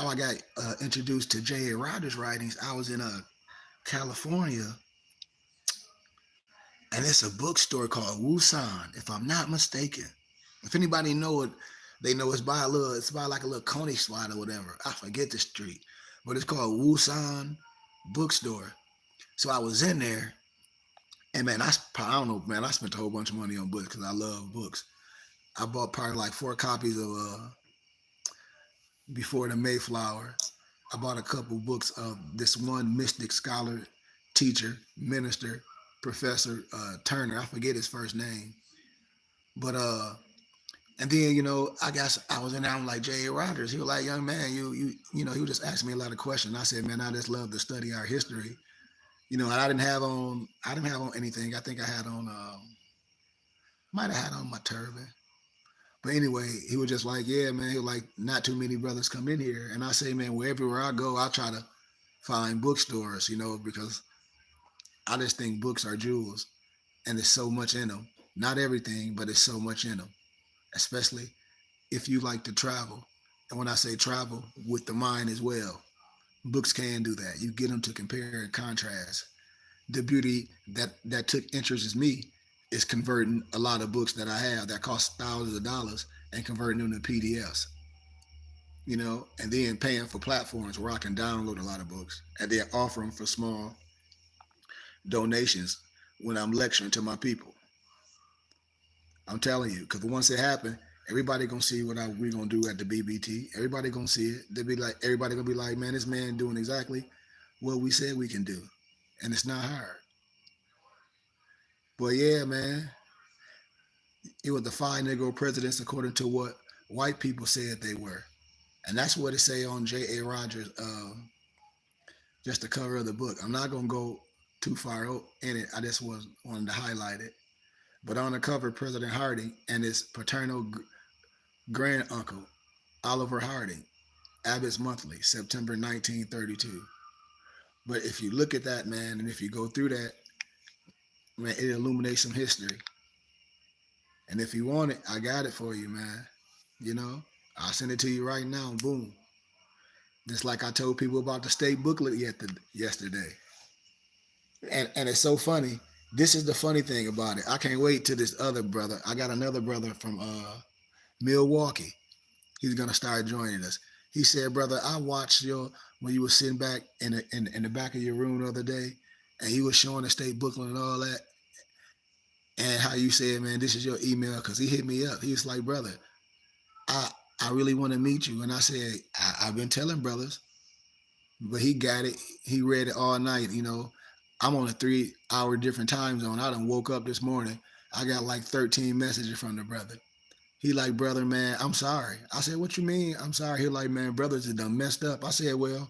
I got introduced to J.A. Rogers writings. I was in California, and it's a bookstore called Wusan, if I'm not mistaken. If anybody know it, they know it's by like a little Coney slide or whatever. I forget the street, but it's called Wusan Bookstore. So I was in there, and man, I don't know, man, I spent a whole bunch of money on books because I love books. I bought probably like 4 copies of Before the Mayflower. I bought a couple books of this one mystic scholar, teacher, minister, Professor Turner. I forget his first name, but and then I guess I was in there. I'm like J.A. Rogers. He was like, young man, he was just asking me a lot of questions. I said, man, I just love to study our history. And I didn't have on anything. I think I had on, might have had on my turban. But anyway, he was just like, yeah, man. He was like, not too many brothers come in here. And I say, man, wherever I go, I try to find bookstores, because I just think books are jewels, and there's so much in them. Not everything, but there's so much in them, especially if you like to travel. And when I say travel, with the mind as well, books can do that. You get them to compare and contrast. The beauty that took interest in me is converting a lot of books that I have that cost thousands of dollars and converting them to PDFs, and then paying for platforms where I can download a lot of books and then offer them for small donations when I'm lecturing to my people. I'm telling you, because once it happened, everybody gonna see what we gonna do at the BBT. Everybody gonna see it. Everybody gonna be like, man, this man doing exactly what we said we can do, and it's not hard. But yeah, man, it was the five Negro presidents according to what white people said they were, and that's what it say on J.A. Rogers, just the cover of the book. I'm not gonna go too far in it. I just wanted to highlight it. But on the cover, President Harding and his paternal grand uncle, Oliver Harding, Abbott's Monthly, September 1932. But if you look at that, man, and if you go through that, man, it illuminates some history. And if you want it, I got it for you, man. I'll send it to you right now. Boom. Just like I told people about the state booklet yesterday. And it's so funny. This is the funny thing about it. I can't wait till this other brother. I got another brother from Milwaukee. He's gonna start joining us. He said, brother, I watched when you were sitting back in the back of your room the other day, and you were showing the state booklet and all that, and how you said, man, this is your email, because he hit me up. He was like, brother, I I really want to meet you. And I said, I've been telling brothers, but he got it. He read it all night. I'm on a 3-hour different time zone. I done woke up this morning. I got like 13 messages from the brother. He like, brother, man, I'm sorry. I said, what you mean? I'm sorry. He like, man, brothers have done messed up. I said, well,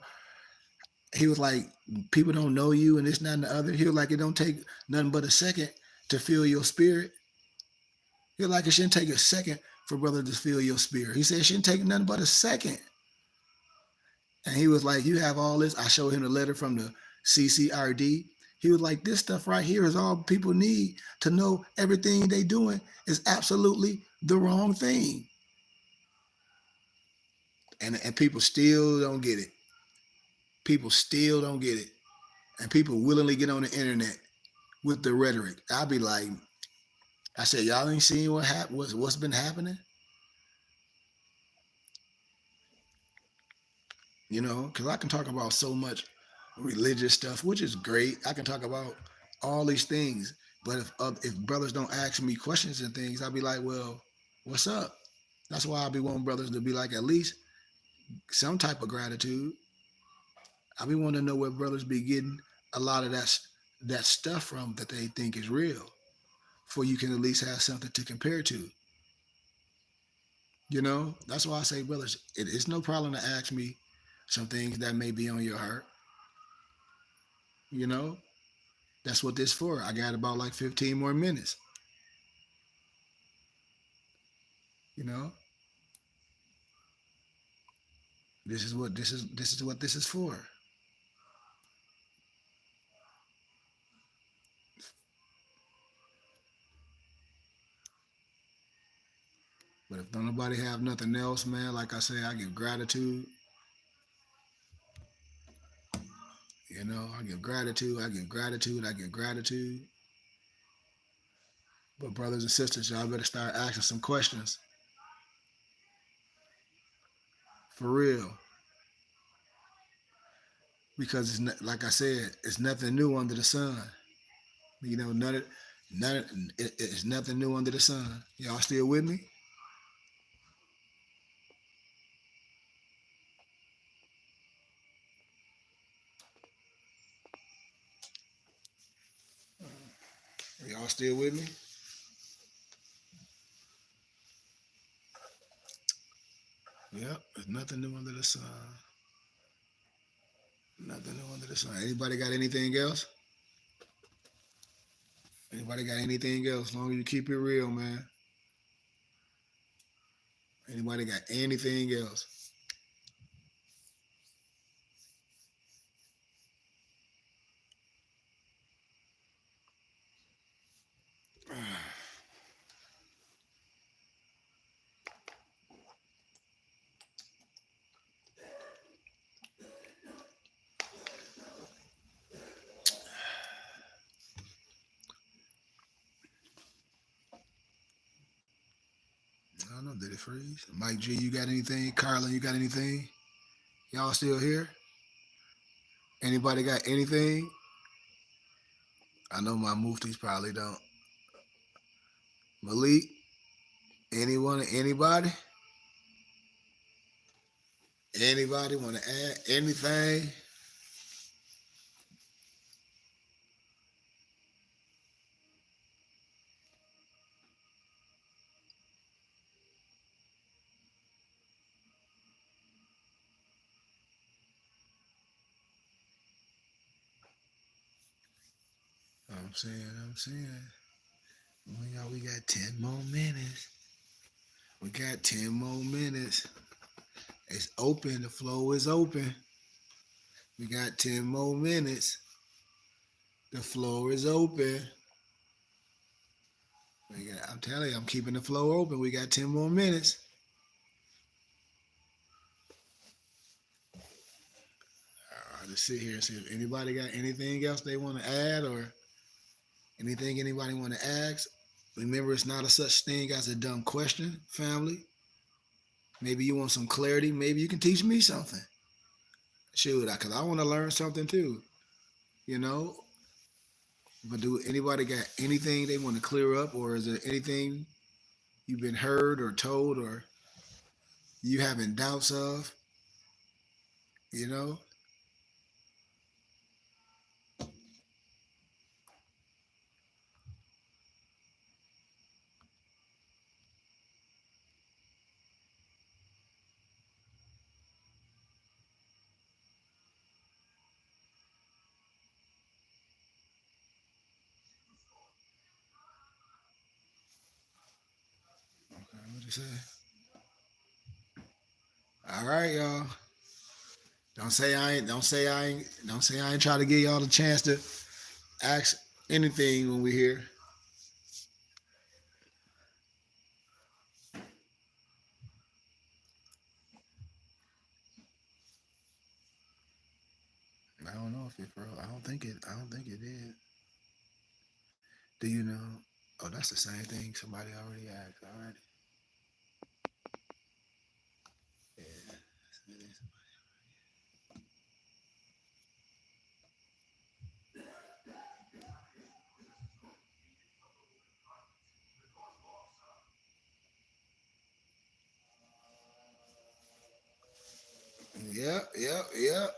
he was like, people don't know you and this, that, and the other. He was like, it don't take nothing but a second to feel your spirit. He was like, it shouldn't take a second for brother to feel your spirit. He said, it shouldn't take nothing but a second. And he was like, you have all this. I showed him the letter from the CCRD. He was like, this stuff right here is all people need to know everything they doing is absolutely the wrong thing. And people still don't get it. People still don't get it. And people willingly get on the internet with the rhetoric. I'll be like, I said, y'all ain't seen what's been happening, because I can talk about so much religious stuff, which is great. I can talk about all these things, but if brothers don't ask me questions and things, I'll be like, well, what's up? That's why I be wanting brothers to be like at least some type of gratitude. I be wanting to know where brothers be getting a lot of that stuff from that they think is real, for you can at least have something to compare to. That's why I say, brothers, it's no problem to ask me some things that may be on your heart. You know, that's what this for. I got about like 15 more minutes. You know, this is for. But if don't nobody have nothing else, man, like I say, I give gratitude. I give gratitude. I give gratitude. I give gratitude. But brothers and sisters, y'all better start asking some questions for real, because it's not, like I said, it's nothing new under the sun. None of it's nothing new under the sun. Y'all still with me? Y'all still with me? Yep, there's nothing new under the sun. Nothing new under the sun. Anybody got anything else? Anybody got anything else? As long as you keep it real, man. Anybody got anything else? I don't know. Did it freeze? Mike G, you got anything? Carlin, you got anything? Y'all still here? Anybody got anything? I know my muftis probably don't. Malik, anyone, anybody? Anybody want to add anything? I'm saying. Well, y'all, we got 10 more minutes. We got 10 more minutes. It's open. The flow is open. We got 10 more minutes. The floor is open. I'm telling you, I'm keeping the floor open. We got 10 more minutes. I'll just sit here and see if anybody got anything else they want to add or anything anybody want to ask. Remember, it's not a such thing as a dumb question, family. Maybe you want some clarity. Maybe you can teach me something. Shoot, because I want to learn something too, you know? But do anybody got anything they want to clear up, or is there anything you've been heard or told or you having doubts of, you know? Okay, what you say? All right, y'all. Don't say I ain't. Don't say I ain't. Don't say I ain't try to give y'all the chance to ask anything when we here. I don't know if it, bro. I don't think it. I don't think it did. Do you know? Oh, that's the same thing somebody already asked already. Yep, yep, yep.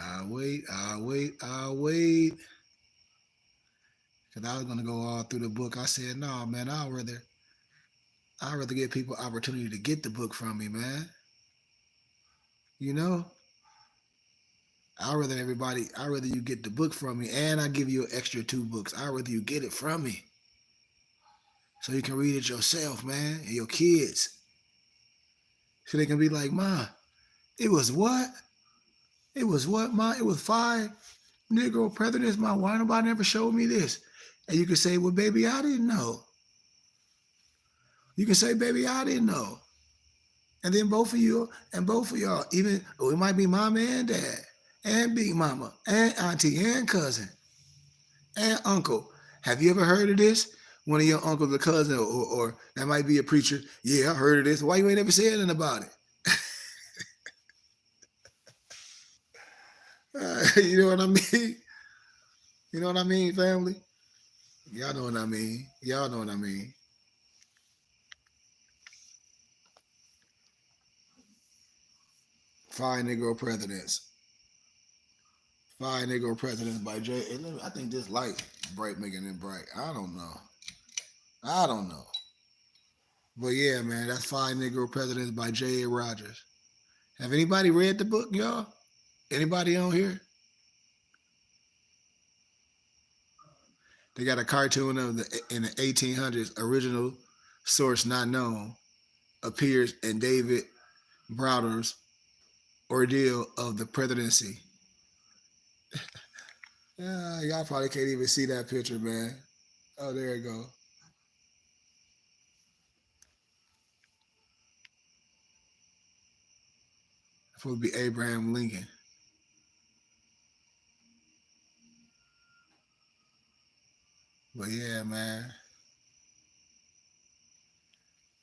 I'll wait, I'll wait, I'll wait. Cause I was gonna go all through the book. I said, no, man, I'd rather give people opportunity to get the book from me, man. You know? I'd rather you get the book from me and I give you an extra 2 books. I'd rather you get it from me. So you can read it yourself, man, and your kids. So they can be like, Ma, it was what? It was what, Ma? It was 5 Negro presidents, Ma. Why nobody never showed me this? And you can say, well, baby, I didn't know. You can say, baby, I didn't know. And then both of y'all, even it might be mama and dad, and big mama, and auntie, and cousin, and uncle. Have you ever heard of this? One of your uncles or cousin, or that might be a preacher. Yeah, I heard of this. Why you ain't ever said anything about it? You know what I mean? You know what I mean, family? Y'all know what I mean. Y'all know what I mean. 5 Negro Presidents. 5 Negro Presidents by Jay. I think this light bright making it bright. I don't know. I don't know. But yeah, man, that's 5 Negro Presidents by J.A. Rogers. Have anybody read the book, y'all? Anybody on here? They got a cartoon of the in the 1800s. Original source not known appears in David Browder's Ordeal of the Presidency. Yeah, y'all probably can't even see that picture, man. Oh, there you go. Supposed to be Abraham Lincoln. But yeah, man.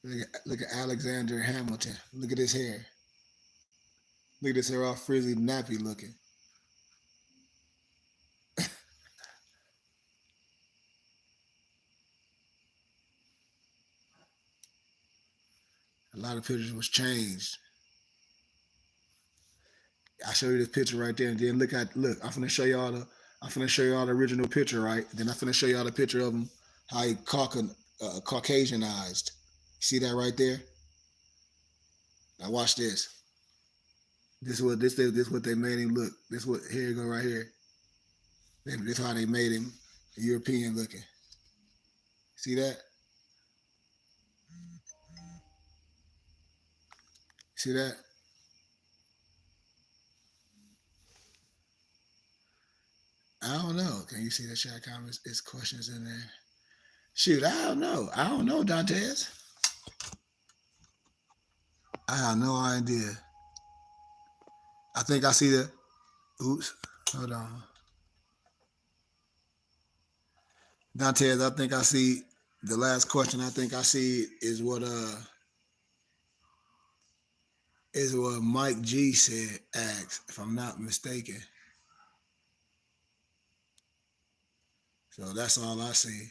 Look at Alexander Hamilton. Look at his hair. Look at his hair all frizzy, nappy looking. A lot of pictures was changed. I show you this picture right there, and then look. I'm finna show y'all the original picture, right? Then I'm finna show y'all the picture of him, how he Caucasianized. See that right there? Now watch this. This what they made him look. This what here you go right here. This how they made him European looking. See that? See that? I don't know. Can you see the chat comments? It's questions in there. Shoot, I don't know. I don't know, Dantes. I have no idea. I think I see the. Oops. Hold on. Dantes, I think I see the last question I think I see is what Mike G said asked, if I'm not mistaken. So that's all I see.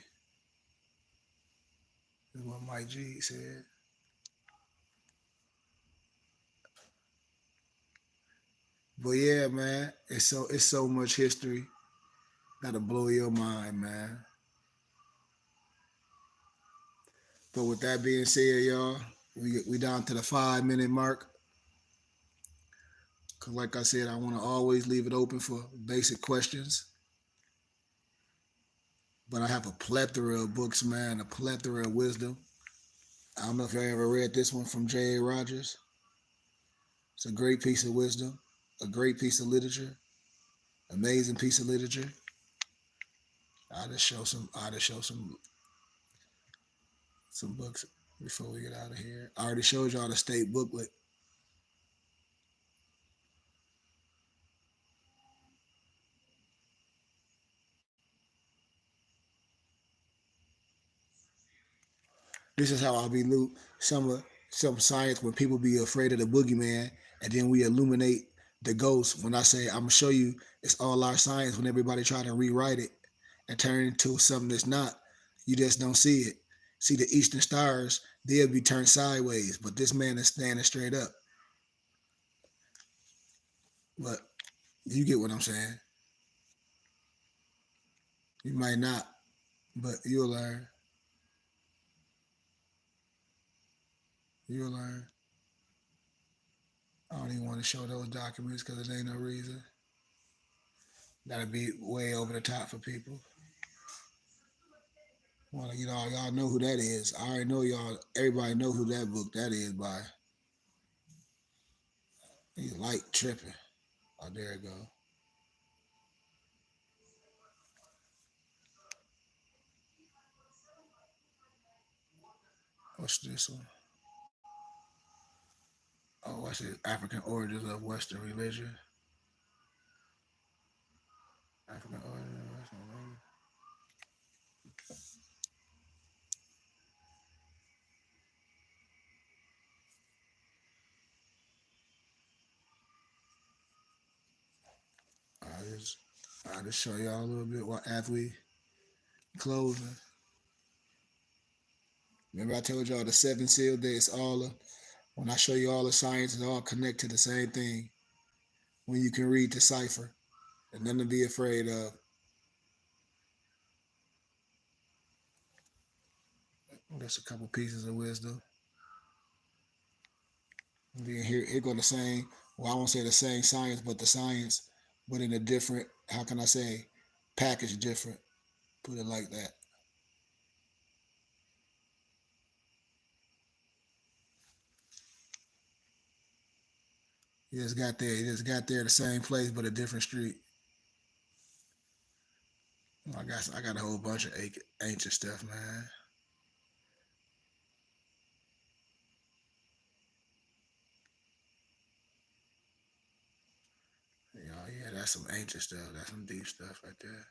Is what Mike G said. But yeah, man, it's so much history that'll blow your mind, man. But with that being said, y'all, we down to the 5 minute mark. Cause like I said, I want to always leave it open for basic questions. But I have a plethora of books, man, a plethora of wisdom. I don't know if y'all ever read this one from J.A. Rogers. It's a great piece of wisdom, a great piece of literature, amazing piece of literature. I'll just show some books before we get out of here. I already showed y'all the state booklet. This is how I be some science when people be afraid of the boogeyman, and then we illuminate the ghost. When I say I'm gonna show you, it's all our science. When everybody try to rewrite it and turn it into something that's not, you just don't see it. See the eastern stars, they'll be turned sideways, but this man is standing straight up. But you get what I'm saying. You might not, but you'll learn. You'll learn. I don't even want to show those documents because it ain't no reason. That'd be way over the top for people. Well, y'all know who that is. I already know y'all. Everybody know who that book that is by. He's light tripping. Oh, there it go. What's this one? Oh, what's it? African origins of Western religion. African origins of Western religion. I just, I just show y'all a little bit what after we closing. Remember I told y'all the seven seal that it's all when I show you all the science, it all connect to the same thing. When you can read the cipher, and nothing to be afraid of. Just a couple pieces of wisdom. Being here go the same. Well, I won't say the same science, but the science, but in a different. How can I say, package different? Put it like that. You just got there. You just got there the same place, but a different street. I got a whole bunch of ancient stuff, man. Yeah, that's some ancient stuff. That's some deep stuff right there.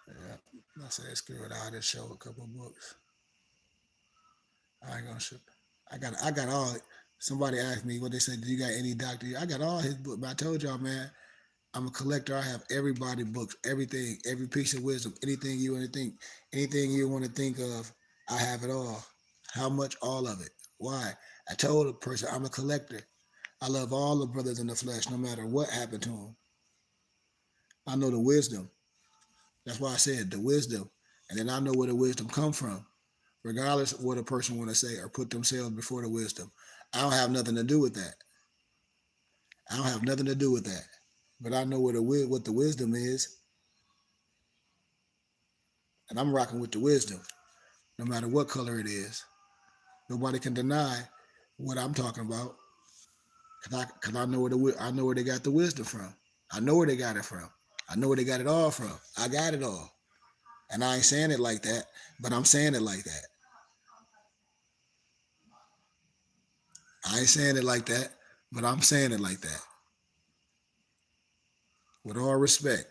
Yeah. I said screw it. I'll just show a couple books. I ain't gonna show. I got all. Somebody asked me what they said. Do you got any doctor? I got all his books. But I told y'all, man, I'm a collector. I have everybody books, everything, every piece of wisdom, anything you want to think of. I have it all. How much? All of it. Why? I told a person I'm a collector. I love all the brothers in the flesh, no matter what happened to them. I know the wisdom. That's why I said the wisdom, and then I know where the wisdom come from, regardless of what a person want to say or put themselves before the wisdom. I don't have nothing to do with that. I don't have nothing to do with that. But I know what the wisdom is, and I'm rocking with the wisdom, no matter what color it is. Nobody can deny what I'm talking about, cause I know I know where they got the wisdom from. I know where they got it from. I know where they got it all from. I got it all, and I ain't saying it like that, but I'm saying it like that. I ain't saying it like that, but I'm saying it like that. With all respect,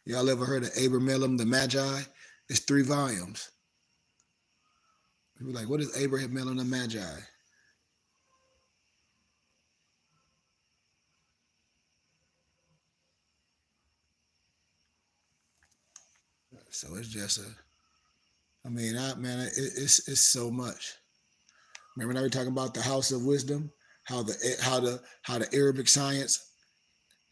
y'all ever heard of Abraham the Magi? It's 3 volumes. People like, what is Abraham the Magi? So it's just a. I mean, it's so much. Remember now we talking about the House of Wisdom, how the Arabic science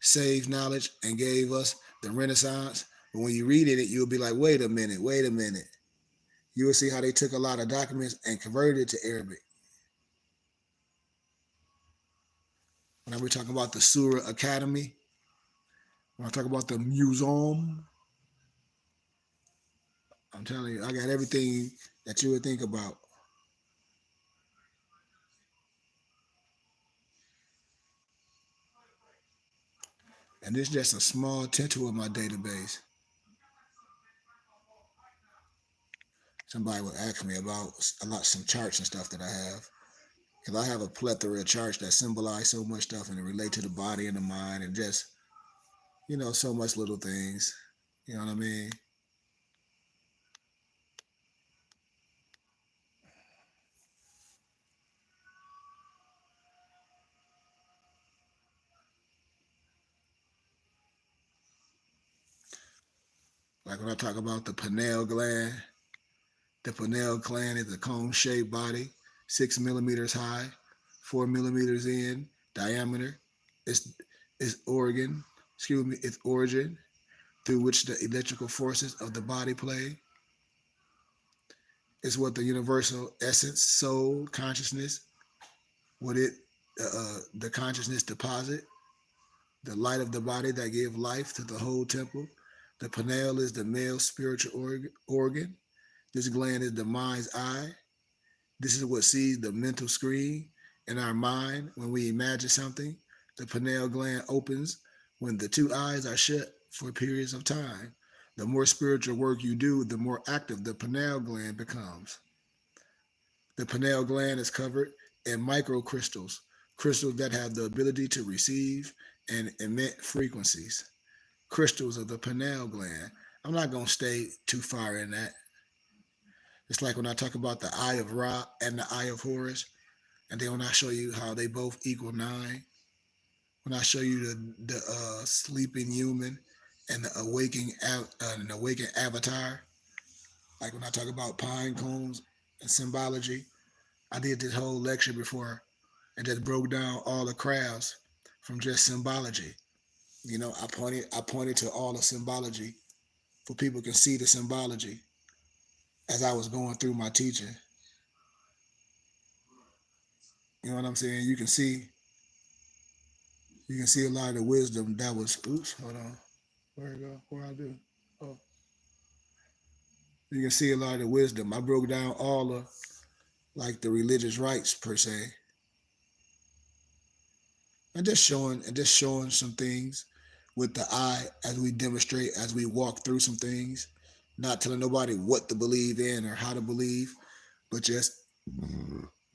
saved knowledge and gave us the Renaissance. But when you read it, you'll be like, wait a minute, wait a minute. You will see how they took a lot of documents and converted it to Arabic. When we're talking about the Surah Academy, when I talk about the museum, I'm telling you, I got everything that you would think about. And this is just a small tinttle of my database. Somebody would ask me about some charts and stuff that I have. Because I have a plethora of charts that symbolize so much stuff and relate to the body and the mind and just, so much little things. You know what I mean? Like when I talk about the pineal gland is a cone-shaped body, 6 millimeters high, 4 millimeters in diameter. It's its its origin through which the electrical forces of the body play. It's what the universal essence, soul, consciousness, what the consciousness deposit, the light of the body that give life to the whole temple. The pineal is the male spiritual organ. This gland is the mind's eye. This is what sees the mental screen in our mind when we imagine something. The pineal gland opens when the two eyes are shut for periods of time. The more spiritual work you do, the more active the pineal gland becomes. The pineal gland is covered in microcrystals, crystals that have the ability to receive and emit frequencies. Crystals of the pineal gland. I'm not going to stay too far in that. It's like when I talk about the eye of Ra and the eye of Horus, and then when I show you how they both equal 9, when I show you the sleeping human and the awakened avatar, like when I talk about pine cones and symbology, I did this whole lecture before and just broke down all the crafts from just symbology. I pointed to all the symbology for people can see the symbology as I was going through my teaching. You know what I'm saying? You can see a lot of the wisdom that was. Oops, hold on. Where it go? Where I do? Oh, you can see a lot of the wisdom. I broke down all the like the religious rites per se, and just showing some things with the eye as we demonstrate, as we walk through some things, not telling nobody what to believe in or how to believe, but just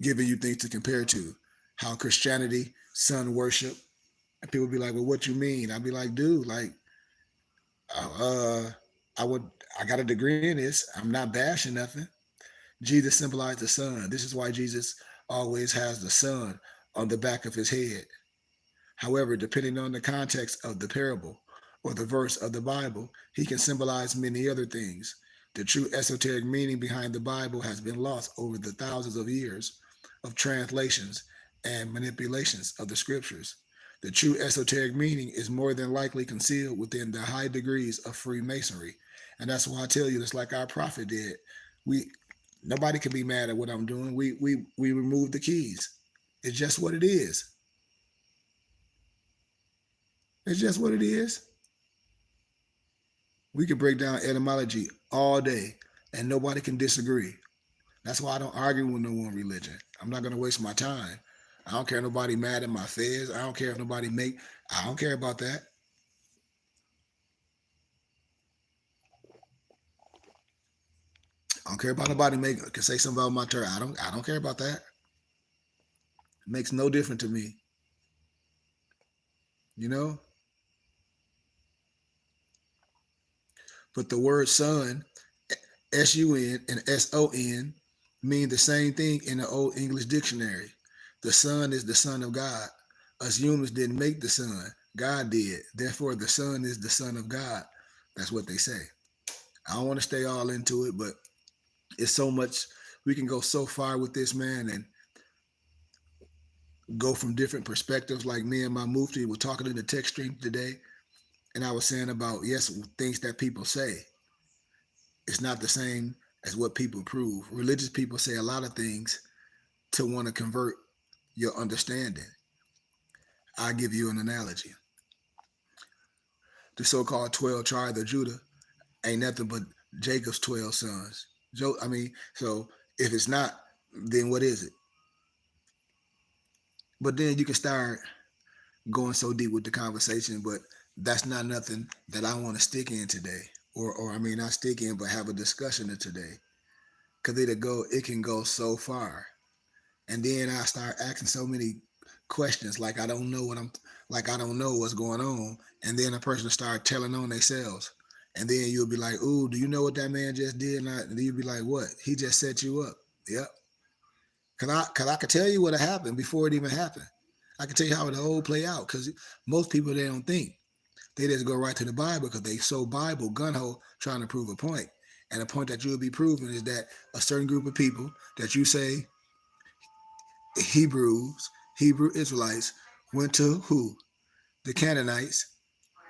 giving you things to compare to. How Christianity, sun worship, and people be like, "Well, what you mean?" I'd be like, "Dude, like, uh, I would, I got a degree in this. I'm not bashing nothing." Jesus symbolized the sun. This is why Jesus always has the sun on the back of his head. However, depending on the context of the parable or the verse of the Bible, he can symbolize many other things. The true esoteric meaning behind the Bible has been lost over the thousands of years of translations and manipulations of the scriptures. The true esoteric meaning is more than likely concealed within the high degrees of Freemasonry. And that's why I tell you, it's like our prophet did. We Nobody can be mad at what I'm doing. We remove the keys. It's just what it is. It's just what it is. We can break down etymology all day and nobody can disagree. That's why I don't argue with no one religion. I'm not gonna waste my time. I don't care if nobody mad at my feds. I don't care if nobody make I don't care about that. I don't care about nobody make can say something about my turn. I don't care about that. It makes no difference to me. You know? But the word son, sun and son, mean the same thing in the old English dictionary. The sun is the son of God. Us humans didn't make the sun. God did. Therefore, the son is the son of God. That's what they say. I don't want to stay all into it, but it's so much. We can go so far with this, man, and go from different perspectives. Like me and my mufti were talking in the text stream today, and I was saying about, yes, things that people say. It's not the same as what people prove. Religious people say a lot of things to want to convert your understanding. I'll give you an analogy. The so-called 12 tribes of Judah ain't nothing but Jacob's 12 sons. So if it's not, then what is it? But then you can start going so deep with the conversation, but that's not nothing that I want to stick in today. Or I mean, not stick in, but have a discussion of today. Because it can go so far. And then I start asking so many questions like I don't know what's going on. And then a person start telling on themselves. And then you'll be like, ooh, do you know what that man just did? And then you'll be like, what? He just set you up. Yep. Cause I could tell you what happened before it even happened. I can tell you how it whole play out. Cause most people they don't think. They just go right to the Bible because they so Bible gun ho trying to prove a point. And the point that you'll be proving is that a certain group of people that you say Hebrew Israelites went to who? The Canaanites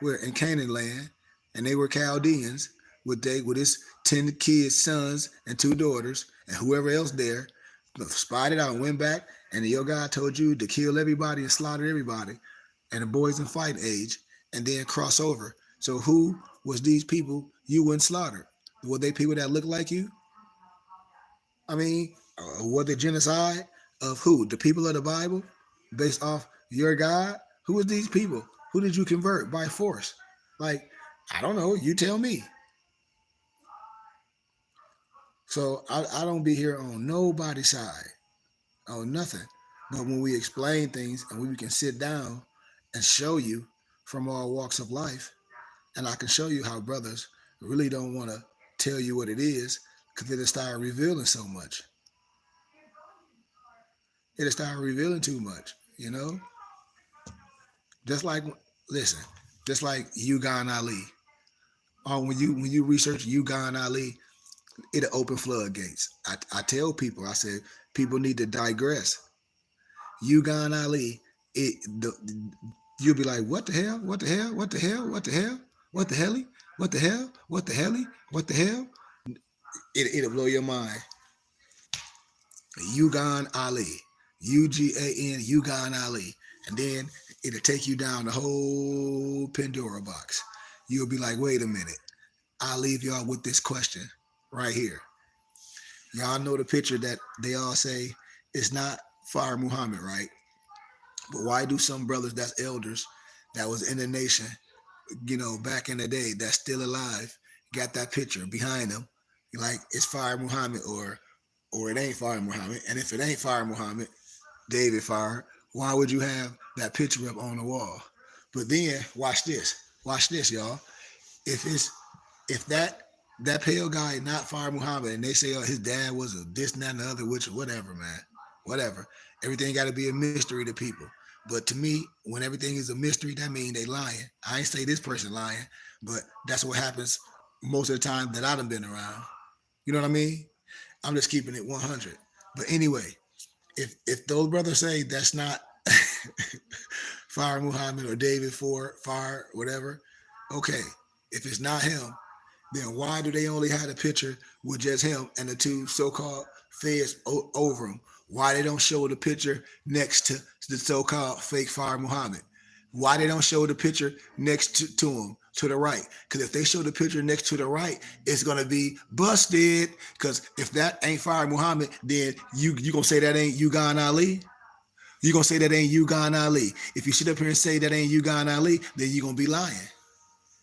were in Canaan land, and they were Chaldeans with his 10 kids, sons, and 2 daughters, and whoever else there spotted out and went back, and your God told you to kill everybody and slaughter everybody, and the boys in fight age, and then cross over. So who was these people you went slaughtered? Were they people that looked like you? I mean, were they genocide of who? The people of the Bible, based off your God? Who was these people? Who did you convert by force? Like, I don't know. You tell me. So I don't be here on nobody's side, on nothing. But when we explain things and we can sit down and show you from all walks of life, and I can show you how brothers really don't want to tell you what it is because it'll start revealing so much. It'll start revealing too much, you know? Just like, listen, just like Ugan Ali. When you research Ugan Ali, it'll open floodgates. I tell people, I said, people need to digress. Ugan Ali, you'll be like, what the hell? What the hell? What the hell? What the hell? What the hell? What the hell? What the hell? What the hell? It'll blow your mind. Ugan Ali, UGAN, Ugan Ali, and then it'll take you down the whole Pandora box. You'll be like, wait a minute. I'll leave y'all with this question right here. Y'all know the picture that they all say it's not Fire Muhammad, right? But why do some brothers that's elders that was in the nation, back in the day, that's still alive, got that picture behind them? Like it's Fire Muhammad or it ain't Fire Muhammad. And if it ain't Fire Muhammad, David Fire, why would you have that picture up on the wall? But then watch this. Watch this, y'all. If that pale guy not Fire Muhammad and they say his dad was a this and that and the other, which whatever, man. Whatever. Everything gotta be a mystery to people. But to me, when everything is a mystery, that means they lying. I ain't say this person lying, but that's what happens most of the time that I done been around. You know what I mean? I'm just keeping it 100. But anyway, if those brothers say that's not Fire Muhammad or David Ford, Fire, whatever, okay. If it's not him, then why do they only have a picture with just him and the 2 so-called feds over him? Why they don't show the picture next to the so-called fake Fire Muhammad? Why they don't show the picture next to him to the right? Because if they show the picture next to the right, it's gonna be busted. Because if that ain't Fire Muhammad, then you gonna say that ain't Ugan Ali? You gonna say that ain't Ugan Ali? If you sit up here and say that ain't Ugan Ali, then you gonna be lying.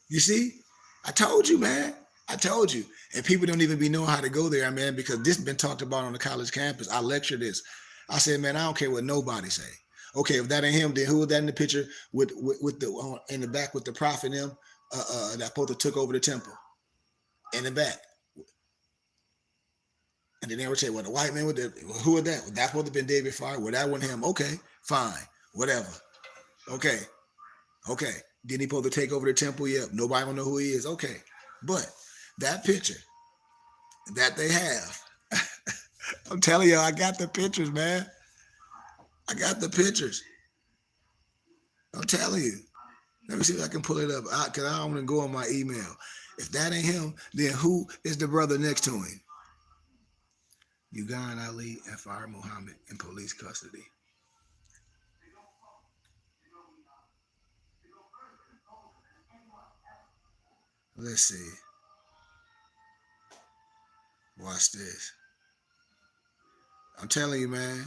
You see? I told you, man. I told you. And people don't even be knowing how to go there, man, because this has been talked about on the college campus. I lecture this. I said, man, I don't care what nobody say. Okay, if that ain't him, then who was that in the picture with the in the back with the prophet and them that supposed to took over the temple in the back? And then they would say, well, the white man with the who was that? Well, that's supposed to have been David Fire. Well, that wasn't him. Okay, fine, whatever. Okay, okay. Then he supposed to take over the temple? Yep. Nobody gonna know who he is. Okay. But that picture that they have, I'm telling you, I got the pictures, man. I got the pictures. I'm telling you. Let me see if I can pull it up. Because I don't want to go on my email. If that ain't him, then who is the brother next to him? Ugan Ali and Fire Muhammad in police custody. Let's see. Watch this. I'm telling you, man.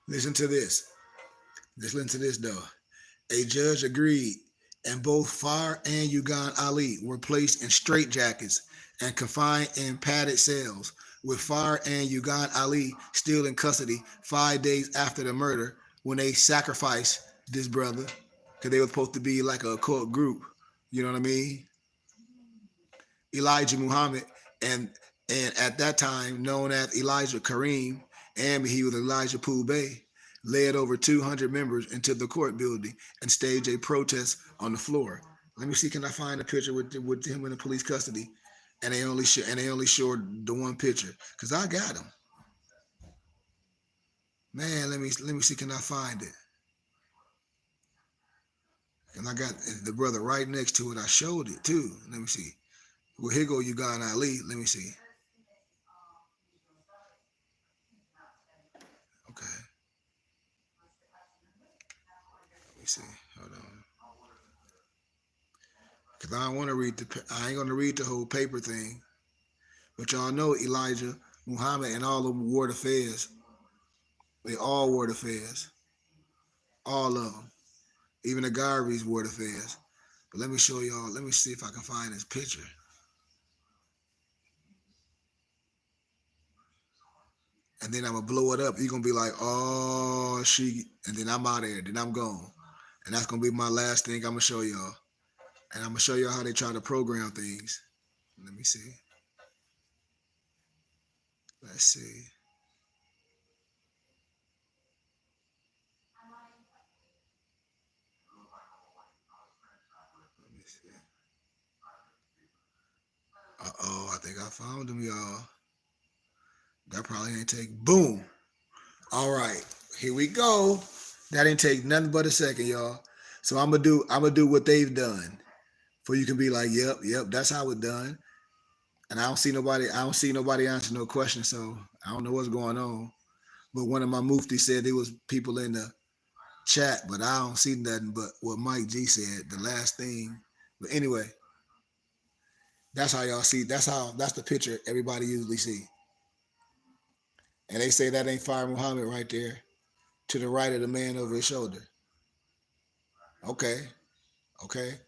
Listen to this. Listen to this though. A judge agreed, and both Farr and Ugan Ali were placed in straitjackets and confined in padded cells, with Farr and Ugan Ali still in custody 5 days after the murder when they sacrificed this brother because they were supposed to be like a cult group. You know what I mean? Elijah Muhammad and at that time known as Elijah Kareem, and he was Elijah Poole Bay, led over 200 members into the court building and staged a protest on the floor. Let me see, can I find a picture with him in the police custody? And they only showed the one picture because I got him. Man, let me see, can I find it? And I got the brother right next to it. I showed it too. Let me see. Well, here go Ugan Ali. Let me see. Okay. Let me see. Hold on. Cause I don't want to read I ain't gonna read the whole paper thing. But y'all know Elijah, Muhammad, and all of them wore the fez. They all wore the fez. All of them. Even the Garveys wore the fez. But let me show y'all. Let me see if I can find this picture. And then I'm gonna blow it up. You're gonna be like, oh, and then I'm out of here. Then I'm gone. And that's gonna be my last thing I'm gonna show y'all. And I'm gonna show y'all how they try to program things. Let me see. Let's see. Let me see. Uh-oh, I think I found them, y'all. That probably ain't take boom. All right, here we go. That didn't take nothing but a second, y'all. So I'm gonna do what they've done. For you can be like, yep, that's how it's done. And I don't see nobody answer no questions, so I don't know what's going on. But one of my muftis said there was people in the chat, but I don't see nothing but what Mike G said, the last thing. But anyway, that's how y'all see. That's the picture everybody usually see. And they say that ain't Fire Muhammad right there to the right of the man over his shoulder. Okay, okay.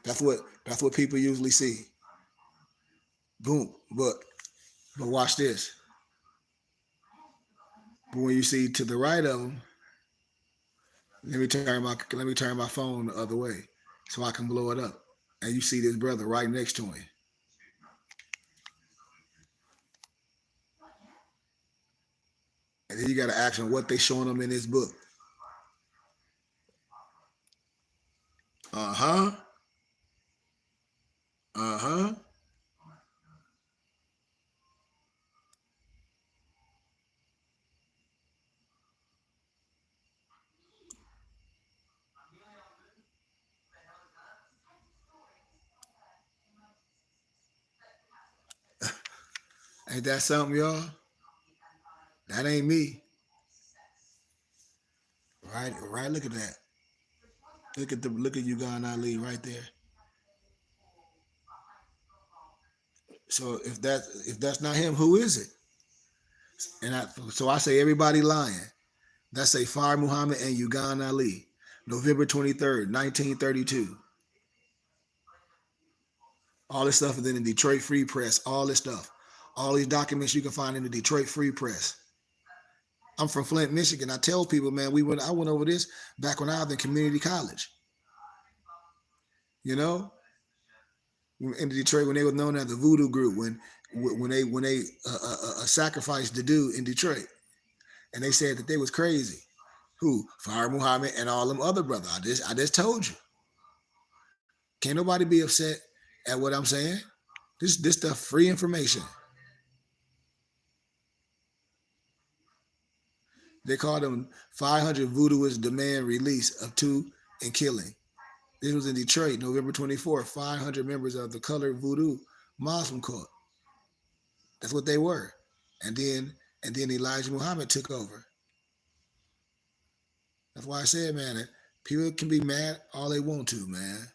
That's what people usually see. Boom. But watch this. But when you see to the right of him, let me turn my phone the other way so I can blow it up. And you see this brother right next to him. And then you got to ask him what they showing him in this book. Uh huh. Uh huh. Ain't that something, y'all? That ain't me. Right, right. Look at that. Look at Ugan Ali right there. So if that's not him, who is it? So I say everybody lying. That's a Fire Muhammad and Ugan Ali, November 23rd, 1932. All this stuff is in the Detroit Free Press. All this stuff, all these documents you can find in the Detroit Free Press. I'm from Flint, Michigan. I tell people, man, I went over this back when I was in community college. You know, in Detroit when they were known as the Voodoo Group, when they sacrificed the dude in Detroit, and they said that they was crazy. Who? Fire Muhammad and all them other brothers. I just told you. Can't nobody be upset at what I'm saying. This stuff free information. They called them 500 voodooists demand release of two and killing. This was in Detroit, November 24th. 500 members of the Colored Voodoo Muslim cult. That's what they were. And then Elijah Muhammad took over. That's why I said, man, that people can be mad all they want to, man.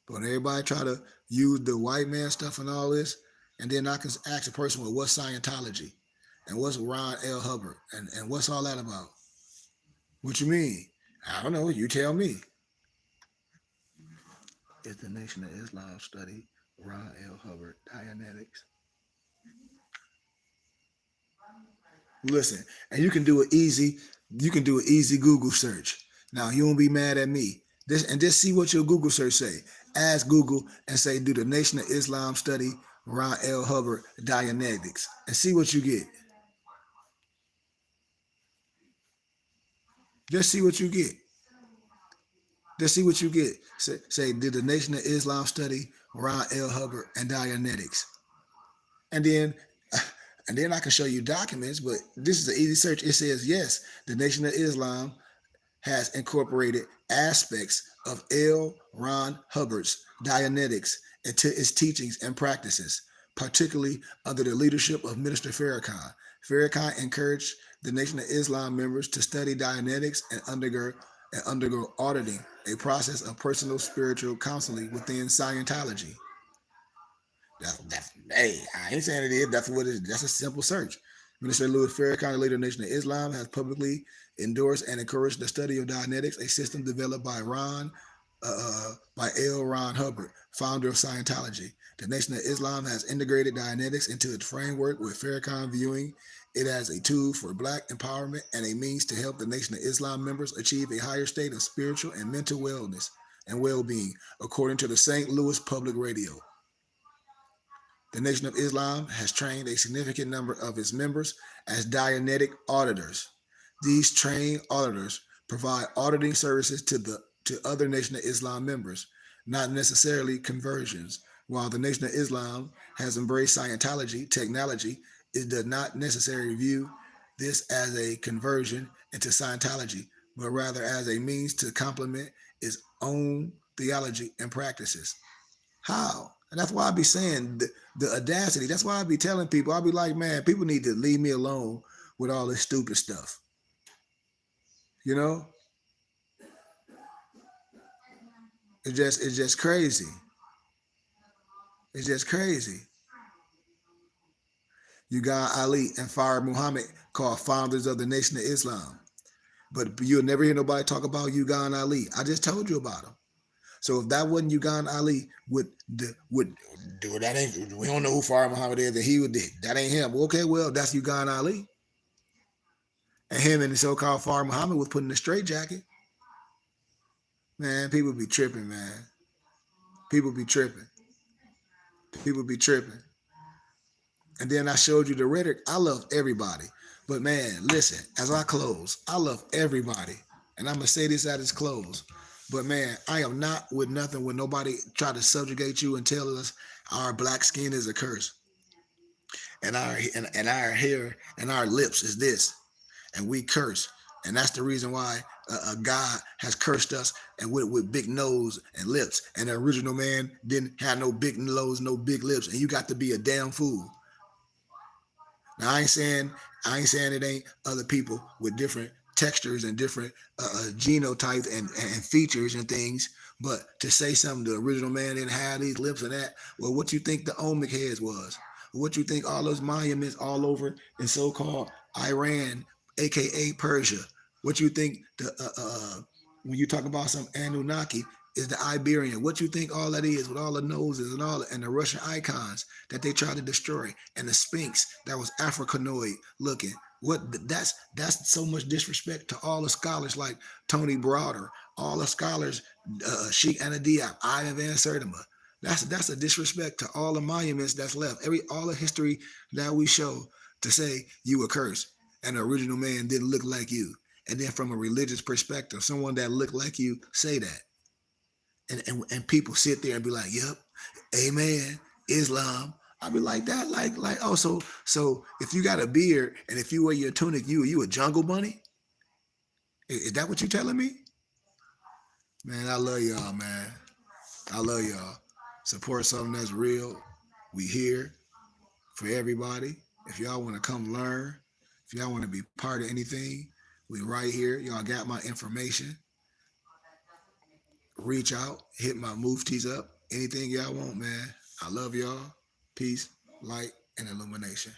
But when everybody try to use the white man stuff and all this, and then I can ask a person, well, what's Scientology? And what's Ron L. Hubbard? And what's all that about? What you mean? I don't know. You tell me. Is the Nation of Islam study Ron L. Hubbard Dianetics? Listen, and you can do an easy Google search. Now you won't be mad at me. This and just see what your Google search say. Ask Google and say, do the Nation of Islam study Ron L. Hubbard Dianetics? And see what you get. Just see what you get. Just see what you get. Say did the Nation of Islam study Ron L. Hubbard and Dianetics? And then I can show you documents, but this is an easy search. It says, yes, the Nation of Islam has incorporated aspects of L. Ron Hubbard's Dianetics into its teachings and practices, particularly under the leadership of Minister Farrakhan. Farrakhan encouraged the Nation of Islam members to study Dianetics and undergo auditing, a process of personal spiritual counseling within Scientology. Hey, I ain't saying it is. That's what it is. That's a simple search. Minister Louis Farrakhan, the leader of the Nation of Islam, has publicly endorsed and encouraged the study of Dianetics, a system developed by L. Ron Hubbard, founder of Scientology. The Nation of Islam has integrated Dianetics into its framework, with Farrakhan viewing it as a tool for Black empowerment and a means to help the Nation of Islam members achieve a higher state of spiritual and mental wellness and well-being, according to the St. Louis Public Radio. The Nation of Islam has trained a significant number of its members as Dianetic auditors. These trained auditors provide auditing services to other Nation of Islam members, not necessarily conversions. While the Nation of Islam has embraced Scientology technology, it does not necessarily view this as a conversion into Scientology, but rather as a means to complement its own theology and practices. How? And that's why I be saying the audacity. That's why I be telling people, I'll be like, man, people need to leave me alone with all this stupid stuff. You know? It's just crazy. It's just crazy. Ugan Ali and Farah Muhammad called founders of the Nation of Islam. But you'll never hear nobody talk about Ugan Ali. I just told you about him. So if that wasn't Ugan Ali, would do that ain't, we don't know who Farah Muhammad is, that he would do. That ain't him. Okay, well, that's Ugan Ali. And him and the so-called Farah Muhammad was put in a straitjacket. Man, people be tripping, man. People be tripping. People be tripping. And then I showed you the rhetoric. I love everybody. But man, listen, as I close, I love everybody. And I'm going to say this at its close. But man, I am not with nothing when nobody try to subjugate you and tell us our black skin is a curse. And our hair and our lips is this. And we curse. And that's the reason why God has cursed us and with big nose and lips. And the original man didn't have no big nose, no big lips. And you got to be a damn fool. Now I ain't saying it ain't other people with different textures and different genotypes and features and things, but to say something the original man didn't have these lips and that, well, what you think the Olmec heads was? What you think all those monuments all over in so-called Iran, aka Persia? What you think the when you talk about some Anunnaki is the Iberian? What you think all that is with all the noses and all and the Russian icons that they tried to destroy, and the Sphinx that was Africanoid looking? What that's so much disrespect to all the scholars like Tony Browder, all the scholars, Sheikh Anadiab, Ivan Van Sertima. That's a disrespect to all the monuments that's left. All the history that we show to say you were cursed and the original man didn't look like you. And then from a religious perspective, someone that looked like you say that. And people sit there and be like, yep, amen, Islam. I be like that, like, oh, so if you got a beard and if you wear your tunic, you a jungle bunny? Is that what you telling me? Man, I love y'all, man. I love y'all. Support something that's real. We here for everybody. If y'all want to come learn, if y'all want to be part of anything, we right here. Y'all got my information. Reach out, hit my muftis up. Anything y'all want, man. I love y'all. Peace, light, and illumination.